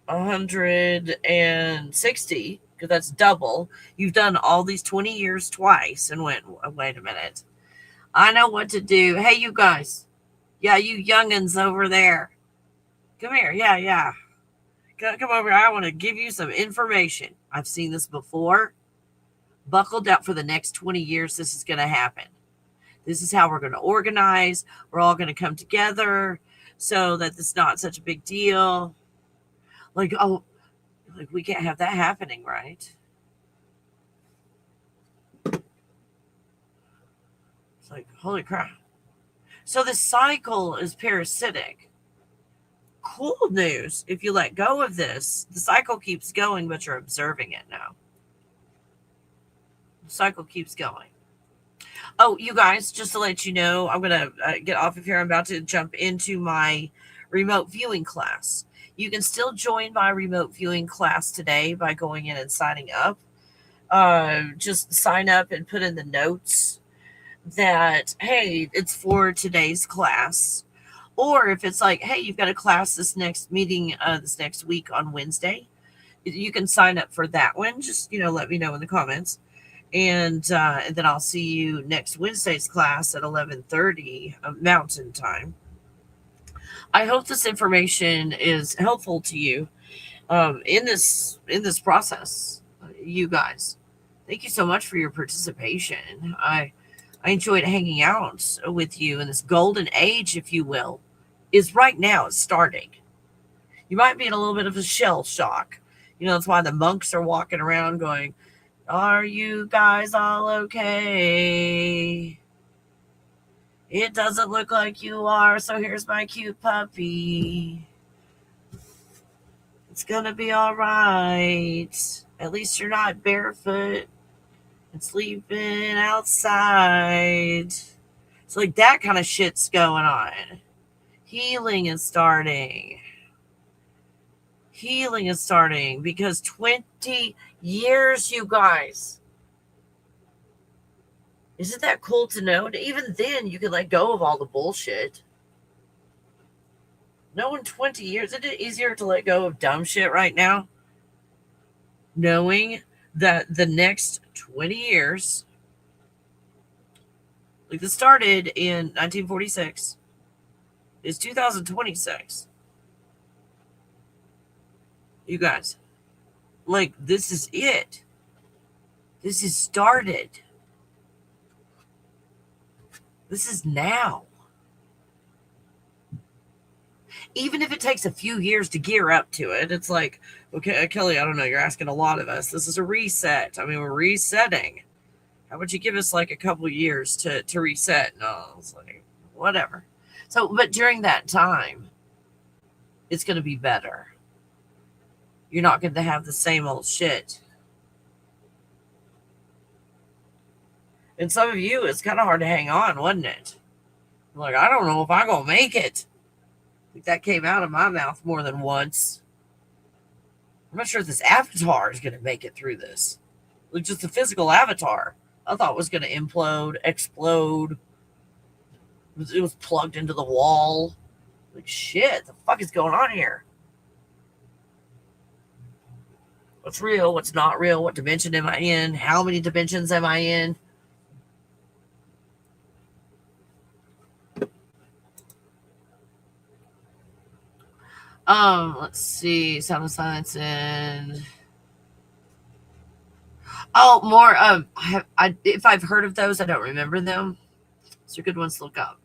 160, because that's double, you've done all these 20 years twice and went, wait a minute. I know what to do. Hey, you guys. Yeah, you youngins over there. Come here. Yeah. Come over here. I want to give you some information. I've seen this before. Buckled up for the next 20 years. This is going to happen. This is how we're going to organize. We're all going to come together so that it's not such a big deal. Like we can't have that happening, right? It's like, holy crap. So the cycle is parasitic. Cool news. If you let go of this, the cycle keeps going, but you're observing it now. The cycle keeps going. Oh, you guys, just to let you know, I'm going to get off of here. I'm about to jump into my remote viewing class. You can still join my remote viewing class today by going in and signing up. Just sign up and put in the notes that, hey, it's for today's class. Or if it's like, hey, you've got a class this next week on Wednesday, you can sign up for that one. Just, let me know in the comments. And then I'll see you next Wednesday's class at 11:30 Mountain Time. I hope this information is helpful to you in this process, you guys. Thank you so much for your participation. I enjoyed hanging out with you in this golden age, if you will, is right now. It's starting. You might be in a little bit of a shell shock. That's why the monks are walking around going, are you guys all okay? It doesn't look like you are, so here's my cute puppy. It's gonna be all right. At least you're not barefoot and sleeping outside. So like that kind of shit's going on. Healing is starting. Healing is starting because 20 years, you guys. Isn't that cool to know? And even then, you can let go of all the bullshit. Knowing 20 years, isn't it easier to let go of dumb shit right now? Knowing that the next 20 years, like this started in 1946, is 2026. You guys, like this is it. This is started. This is now. Even if it takes a few years to gear up to it, it's like, okay, Kelly, I don't know, you're asking a lot of us. This is a reset. I mean, we're resetting. How would you give us like a couple years to reset? No, it's like, whatever. So, but during that time, it's going to be better. You're not going to have the same old shit. And some of you, it's kind of hard to hang on, wasn't it? Like, I don't know if I'm going to make it. I think that came out of my mouth more than once. I'm not sure if this avatar is going to make it through this. Like, just the physical avatar, I thought was going to implode, explode. It was plugged into the wall. Like, shit, the fuck is going on here? What's real? What's not real? What dimension am I in? How many dimensions am I in? Let's see. Sound of Silence and more. If I've heard of those, I don't remember them. So good ones to look up.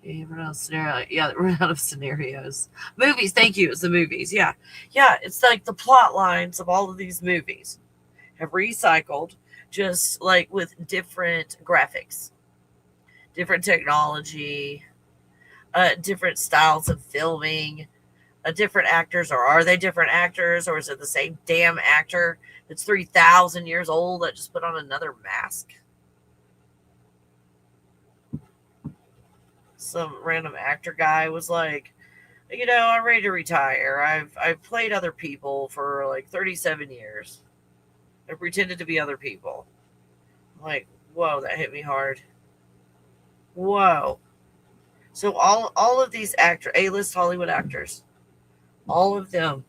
Yeah, run out of scenario. Yeah, run out of scenarios. Movies. Thank you. It's the movies. Yeah. It's like the plot lines of all of these movies have recycled, just like with different graphics, different technology, different styles of filming. Different actors, or are they different actors, or is it the same damn actor that's 3,000 years old that just put on another mask? Some random actor guy was like, I'm ready to retire. I've played other people for like 37 years. I pretended to be other people. Like, whoa, that hit me hard. Whoa. So all of these A-list Hollywood actors, all of them,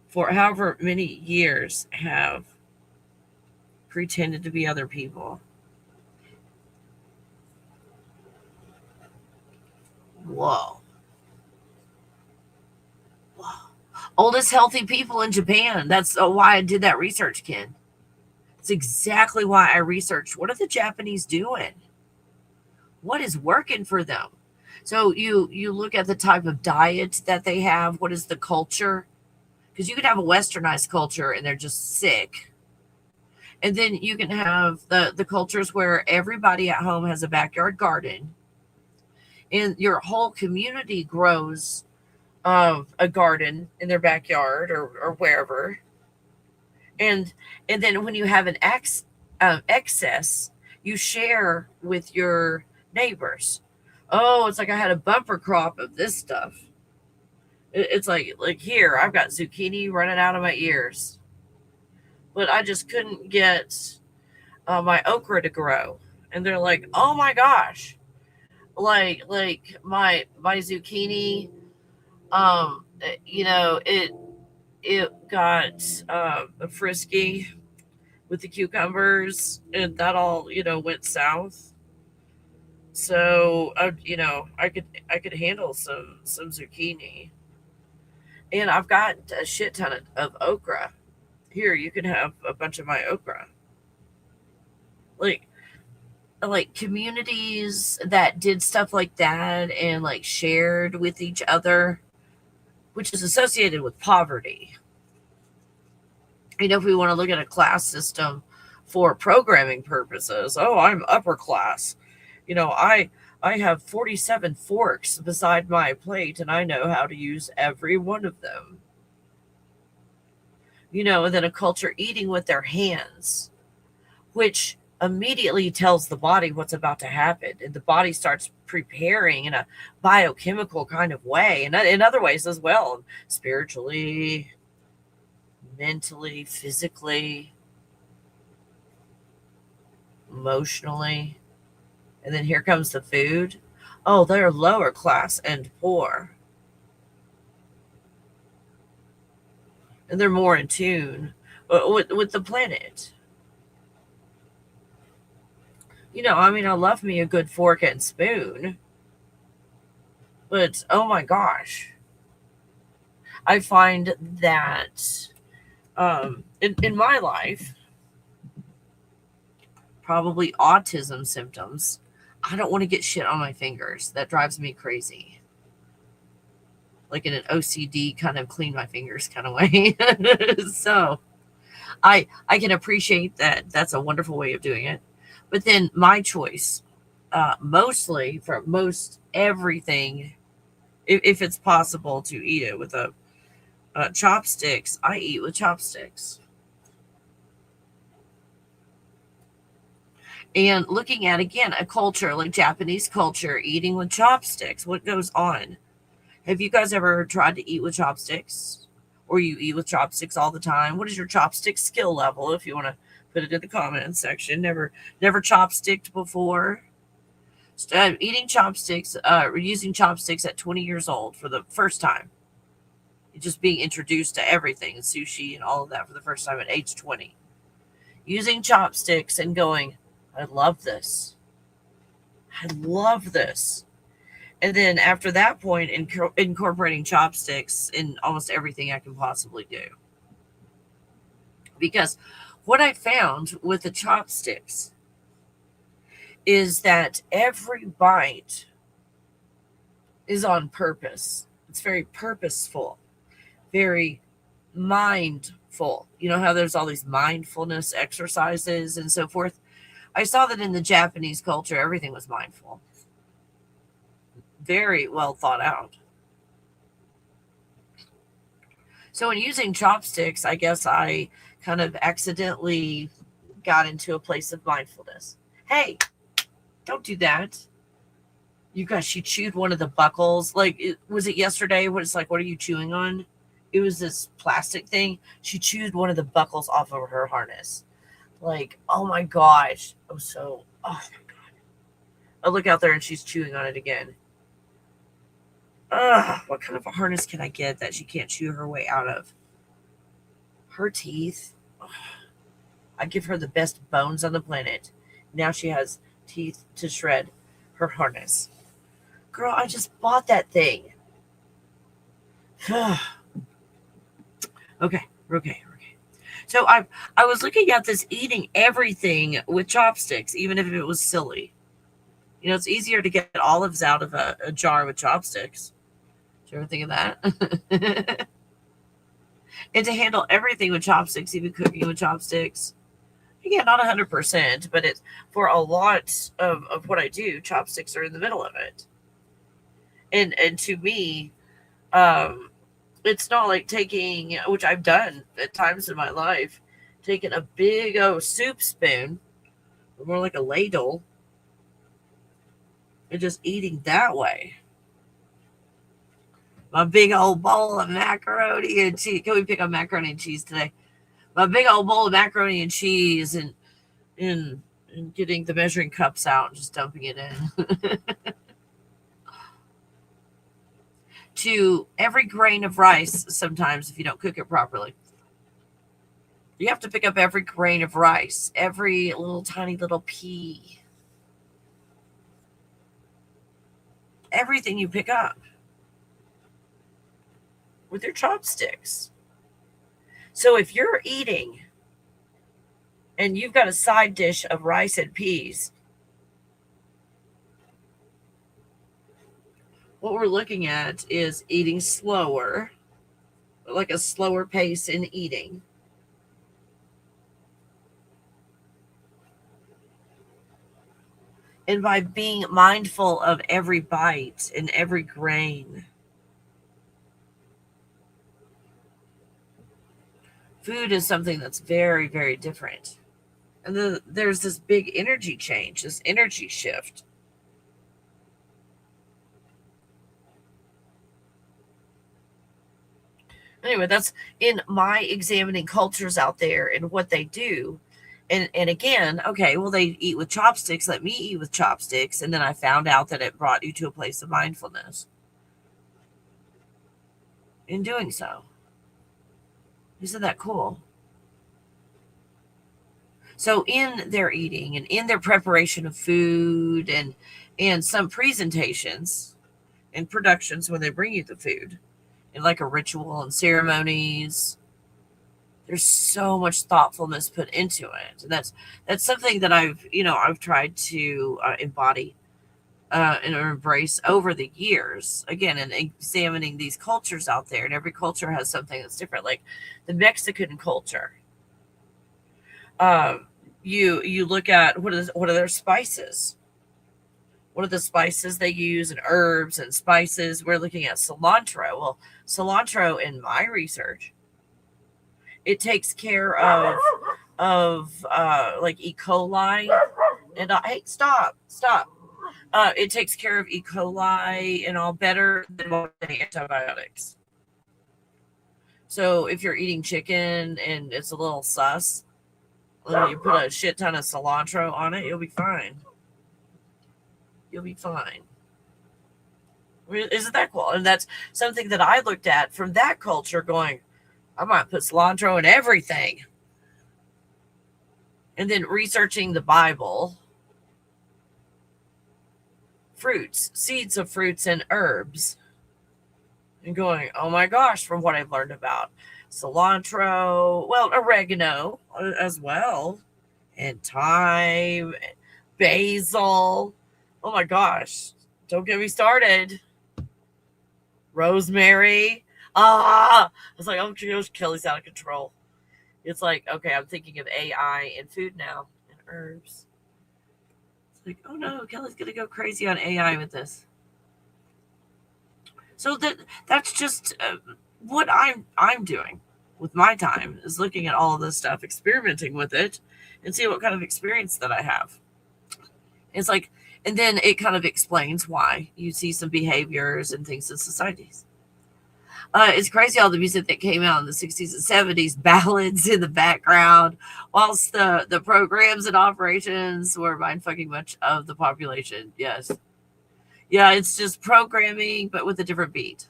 for however many years, have pretended to be other people. Whoa. Whoa. Oldest healthy people in Japan. That's why I did that research, Ken. It's exactly why I researched. What are the Japanese doing? What is working for them? So you look at the type of diet that they have. What is the culture? Because you can have a westernized culture and they're just sick. And then you can have the cultures where everybody at home has a backyard garden and your whole community grows a garden in their backyard or wherever. And then when you have an excess, you share with your neighbors. Oh, it's like I had a bumper crop of this stuff. It's like here, I've got zucchini running out of my ears. But I just couldn't get my okra to grow. And they're like, oh my gosh. Like my zucchini, it got frisky with the cucumbers, and that all went south. So I could handle some zucchini, and I've got a shit ton of okra. Here, you can have a bunch of my okra. Like communities that did stuff like that and like shared with each other, which is associated with poverty. If we want to look at a class system for programming purposes, oh, I'm upper class. I have 47 forks beside my plate and I know how to use every one of them. And then a culture eating with their hands, which immediately tells the body what's about to happen. And the body starts preparing in a biochemical kind of way, and in other ways as well, spiritually, mentally, physically, emotionally. And then here comes the food. Oh, they're lower class and poor. And they're more in tune with the planet. I love me a good fork and spoon. But, oh my gosh. I find that in my life, probably autism symptoms, I don't want to get shit on my fingers. That drives me crazy. Like in an OCD kind of clean my fingers kind of way. So I can appreciate that. That's a wonderful way of doing it. But then my choice, mostly for most everything, if it's possible to eat it with a chopsticks, I eat with chopsticks. And looking at, again, a culture like Japanese culture, eating with chopsticks, what goes on? Have you guys ever tried to eat with chopsticks? Or you eat with chopsticks all the time? What is your chopstick skill level, if you want to put it in the comments section? Never chopsticked before? Eating chopsticks, using chopsticks at 20 years old for the first time. Just being introduced to everything, sushi and all of that for the first time at age 20. Using chopsticks and going, I love this. I love this. And then after that point, incorporating chopsticks in almost everything I can possibly do. Because what I found with the chopsticks is that every bite is on purpose. It's very purposeful, very mindful. You know how there's all these mindfulness exercises and so forth? I saw that in the Japanese culture, everything was mindful. Very well thought out. So in using chopsticks, I guess I kind of accidentally got into a place of mindfulness. Hey, don't do that. You guys, she chewed one of the buckles. Like, was it yesterday? What it's like, what are you chewing on? It was this plastic thing. She chewed one of the buckles off of her harness. Like, oh my gosh. Oh my God. I look out there and she's chewing on it again. Ugh, what kind of a harness can I get that she can't chew her way out of? Her teeth. Ugh. I give her the best bones on the planet. Now she has teeth to shred her harness. Girl, I just bought that thing. Okay. So I was looking at this eating everything with chopsticks, even if it was silly. You know, it's easier to get olives out of a jar with chopsticks. Did you ever think of that? And to handle everything with chopsticks, even cooking with chopsticks. Again, not 100%, but it's for a lot of what I do, chopsticks are in the middle of it. And to me, it's not like taking, which I've done at times in my life, taking a big old soup spoon, or more like a ladle, and just eating that way. My big old bowl of macaroni and cheese. Can we pick up macaroni and cheese today? My big old bowl of macaroni and cheese and getting the measuring cups out and just dumping it in. To every grain of rice, sometimes if you don't cook it properly. You have to pick up every grain of rice, every little tiny little pea. Everything you pick up with your chopsticks. So if you're eating and you've got a side dish of rice and peas, what we're looking at is eating slower, like a slower pace in eating. And by being mindful of every bite and every grain. Food is something that's very, very different. And there's this big energy change, this energy shift. Anyway, that's in my examining cultures out there and what they do. And again, okay, well, they eat with chopsticks. Let me eat with chopsticks. And then I found out that it brought you to a place of mindfulness in doing so. Isn't that cool? So in their eating and in their preparation of food and some presentations and productions when they bring you the food, and like a ritual and ceremonies, there's so much thoughtfulness put into it. And that's something that I've tried to embody and embrace over the years. Again, and examining these cultures out there, and every culture has something that's different. Like the Mexican culture, you look at what are their spices. What are the spices they use, and herbs and spices? We're looking at cilantro. Well, cilantro, in my research, it takes care of like E. coli, and hey, stop. It takes care of E. coli and all better than antibiotics. So if you're eating chicken and it's a little sus, you put a shit ton of cilantro on it, you'll be fine. You'll be fine. Isn't that cool? And that's something that I looked at from that culture going, I might put cilantro in everything. And then researching the Bible, fruits, seeds of fruits and herbs, and going, oh my gosh, from what I've learned about cilantro, well, oregano as well, and thyme, and basil. Oh my gosh, don't get me started. Rosemary. I was like, oh gosh, Kelly's out of control. It's like, okay, I'm thinking of AI and food now, and herbs. It's like, oh no, Kelly's gonna go crazy on AI with this. So that's just what I'm doing with my time, is looking at all of this stuff, experimenting with it, and see what kind of experience that I have. It's like And then it kind of explains why you see some behaviors and things in societies. It's crazy all the music that came out in the 60s and 70s, ballads in the background, whilst the programs and operations were mind fucking much of the population. Yes. Yeah, it's just programming, but with a different beat.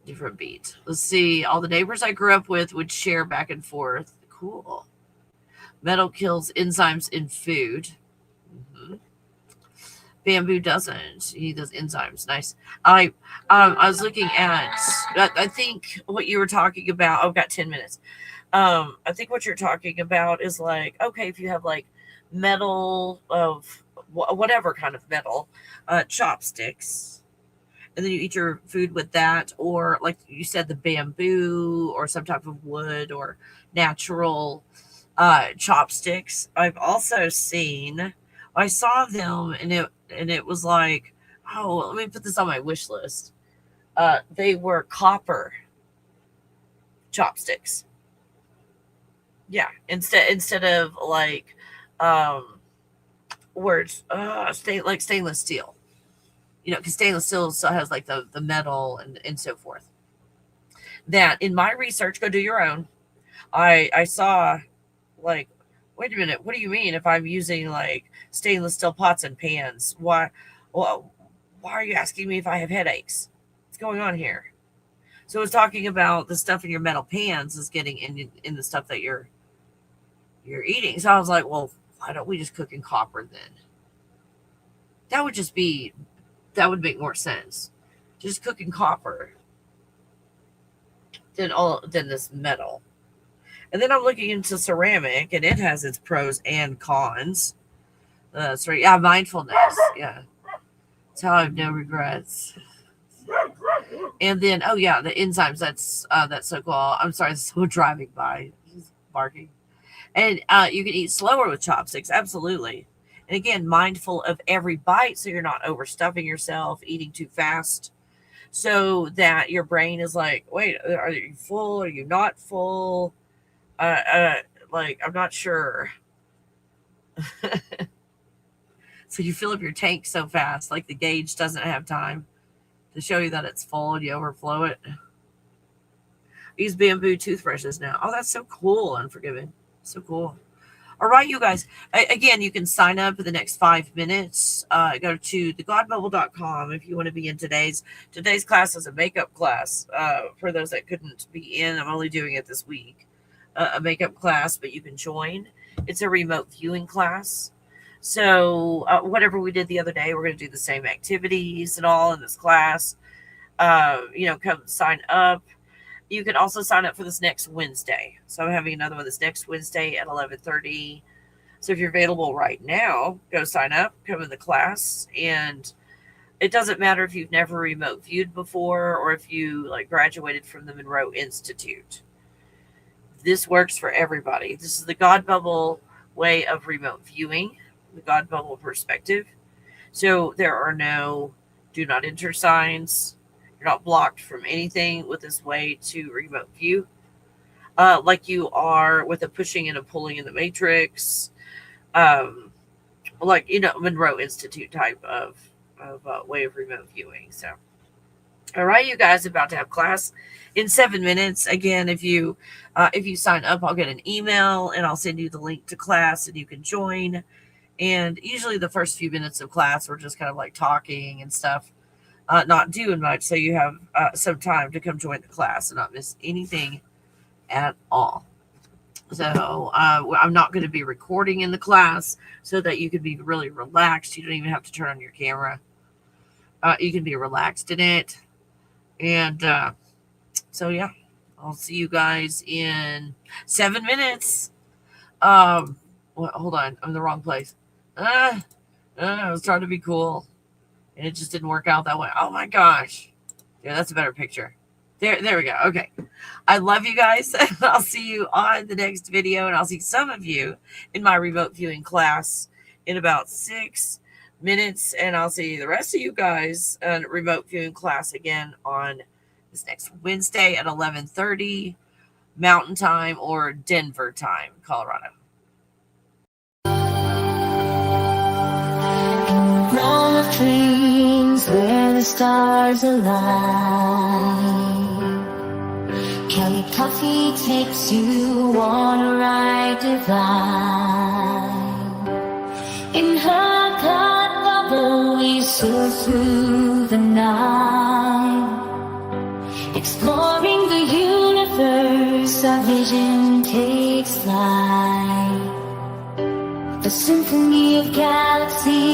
Different beat. Let's see. All the neighbors I grew up with would share back and forth. Cool. Metal kills enzymes in food. Mm-hmm. Bamboo doesn't. He does enzymes. Nice. I was looking at. I think what you were talking about. I've got 10 minutes. I think what you're talking about is like, okay, if you have like metal of whatever kind of metal, chopsticks, and then you eat your food with that, or like you said, the bamboo or some type of wood or natural chopsticks. I've also seen. I saw them, and it was like, oh, let me put this on my wish list. They were copper chopsticks. Yeah, instead of like like stainless steel. You know, because stainless steel still has like the metal and so forth. That in my research, go do your own. I saw like, wait a minute, what do you mean if I'm using like stainless steel pots and pans? Why are you asking me if I have headaches? What's going on here? So it's talking about the stuff in your metal pans is getting in the stuff that you're eating. So I was like, well, why don't we just cook in copper then? That would make more sense. Just cook in copper than this metal. And then I'm looking into ceramic, and it has its pros and cons. That's right. Yeah, mindfulness. Yeah. That's how I have no regrets. And then, oh yeah, the enzymes. That's so cool. I'm sorry, there's someone driving by. He's barking. And you can eat slower with chopsticks. Absolutely. And again, mindful of every bite, so you're not overstuffing yourself, eating too fast, so that your brain is like, wait, are you full? Are you not full? Like, I'm not sure. So you fill up your tank so fast, like the gauge doesn't have time to show you that it's full and you overflow it. I use bamboo toothbrushes now. Oh, that's so cool. Unforgiving. So cool. All right, you guys. Again, you can sign up for the next 5 minutes. Go to thegodbubble.com if you want to be in today's class is a makeup class. For those that couldn't be in, I'm only doing it this week. A makeup class, but you can join. It's a remote viewing class. So whatever we did the other day, we're going to do the same activities and all in this class. Come sign up. You can also sign up for this next Wednesday. So I'm having another one this next Wednesday at 11:30. So if you're available right now, go sign up, come in the class. And it doesn't matter if you've never remote viewed before or if you like graduated from the Monroe Institute. This works for everybody. This is the God Bubble way of remote viewing, the God Bubble perspective. So there are no do not enter signs. You're not blocked from anything with this way to remote view. Like you are with a pushing and a pulling in the matrix. Monroe Institute type of way of remote viewing. So, all right, you guys, about to have class in 7 minutes. Again, if you sign up, I'll get an email and I'll send you the link to class and you can join. And usually the first few minutes of class, we're just kind of like talking and stuff. Not doing much, so you have some time to come join the class and not miss anything at all. So I'm not going to be recording in the class so that you can be really relaxed. You don't even have to turn on your camera. You can be relaxed in it. And so, yeah, I'll see you guys in 7 minutes. Hold on, I'm in the wrong place. I was trying to be cool. And it just didn't work out that way. Oh my gosh. Yeah, that's a better picture. There we go. Okay. I love you guys. I'll see you on the next video. And I'll see some of you in my remote viewing class in about 6 minutes. And I'll see the rest of you guys in remote viewing class again on this next Wednesday at 11:30 Mountain Time or Denver time, Colorado. moons where the stars align. Kelly Coffee takes you on a ride divine. In her God bubble we soar through the night, exploring the universe, our vision takes flight. The symphony of galaxies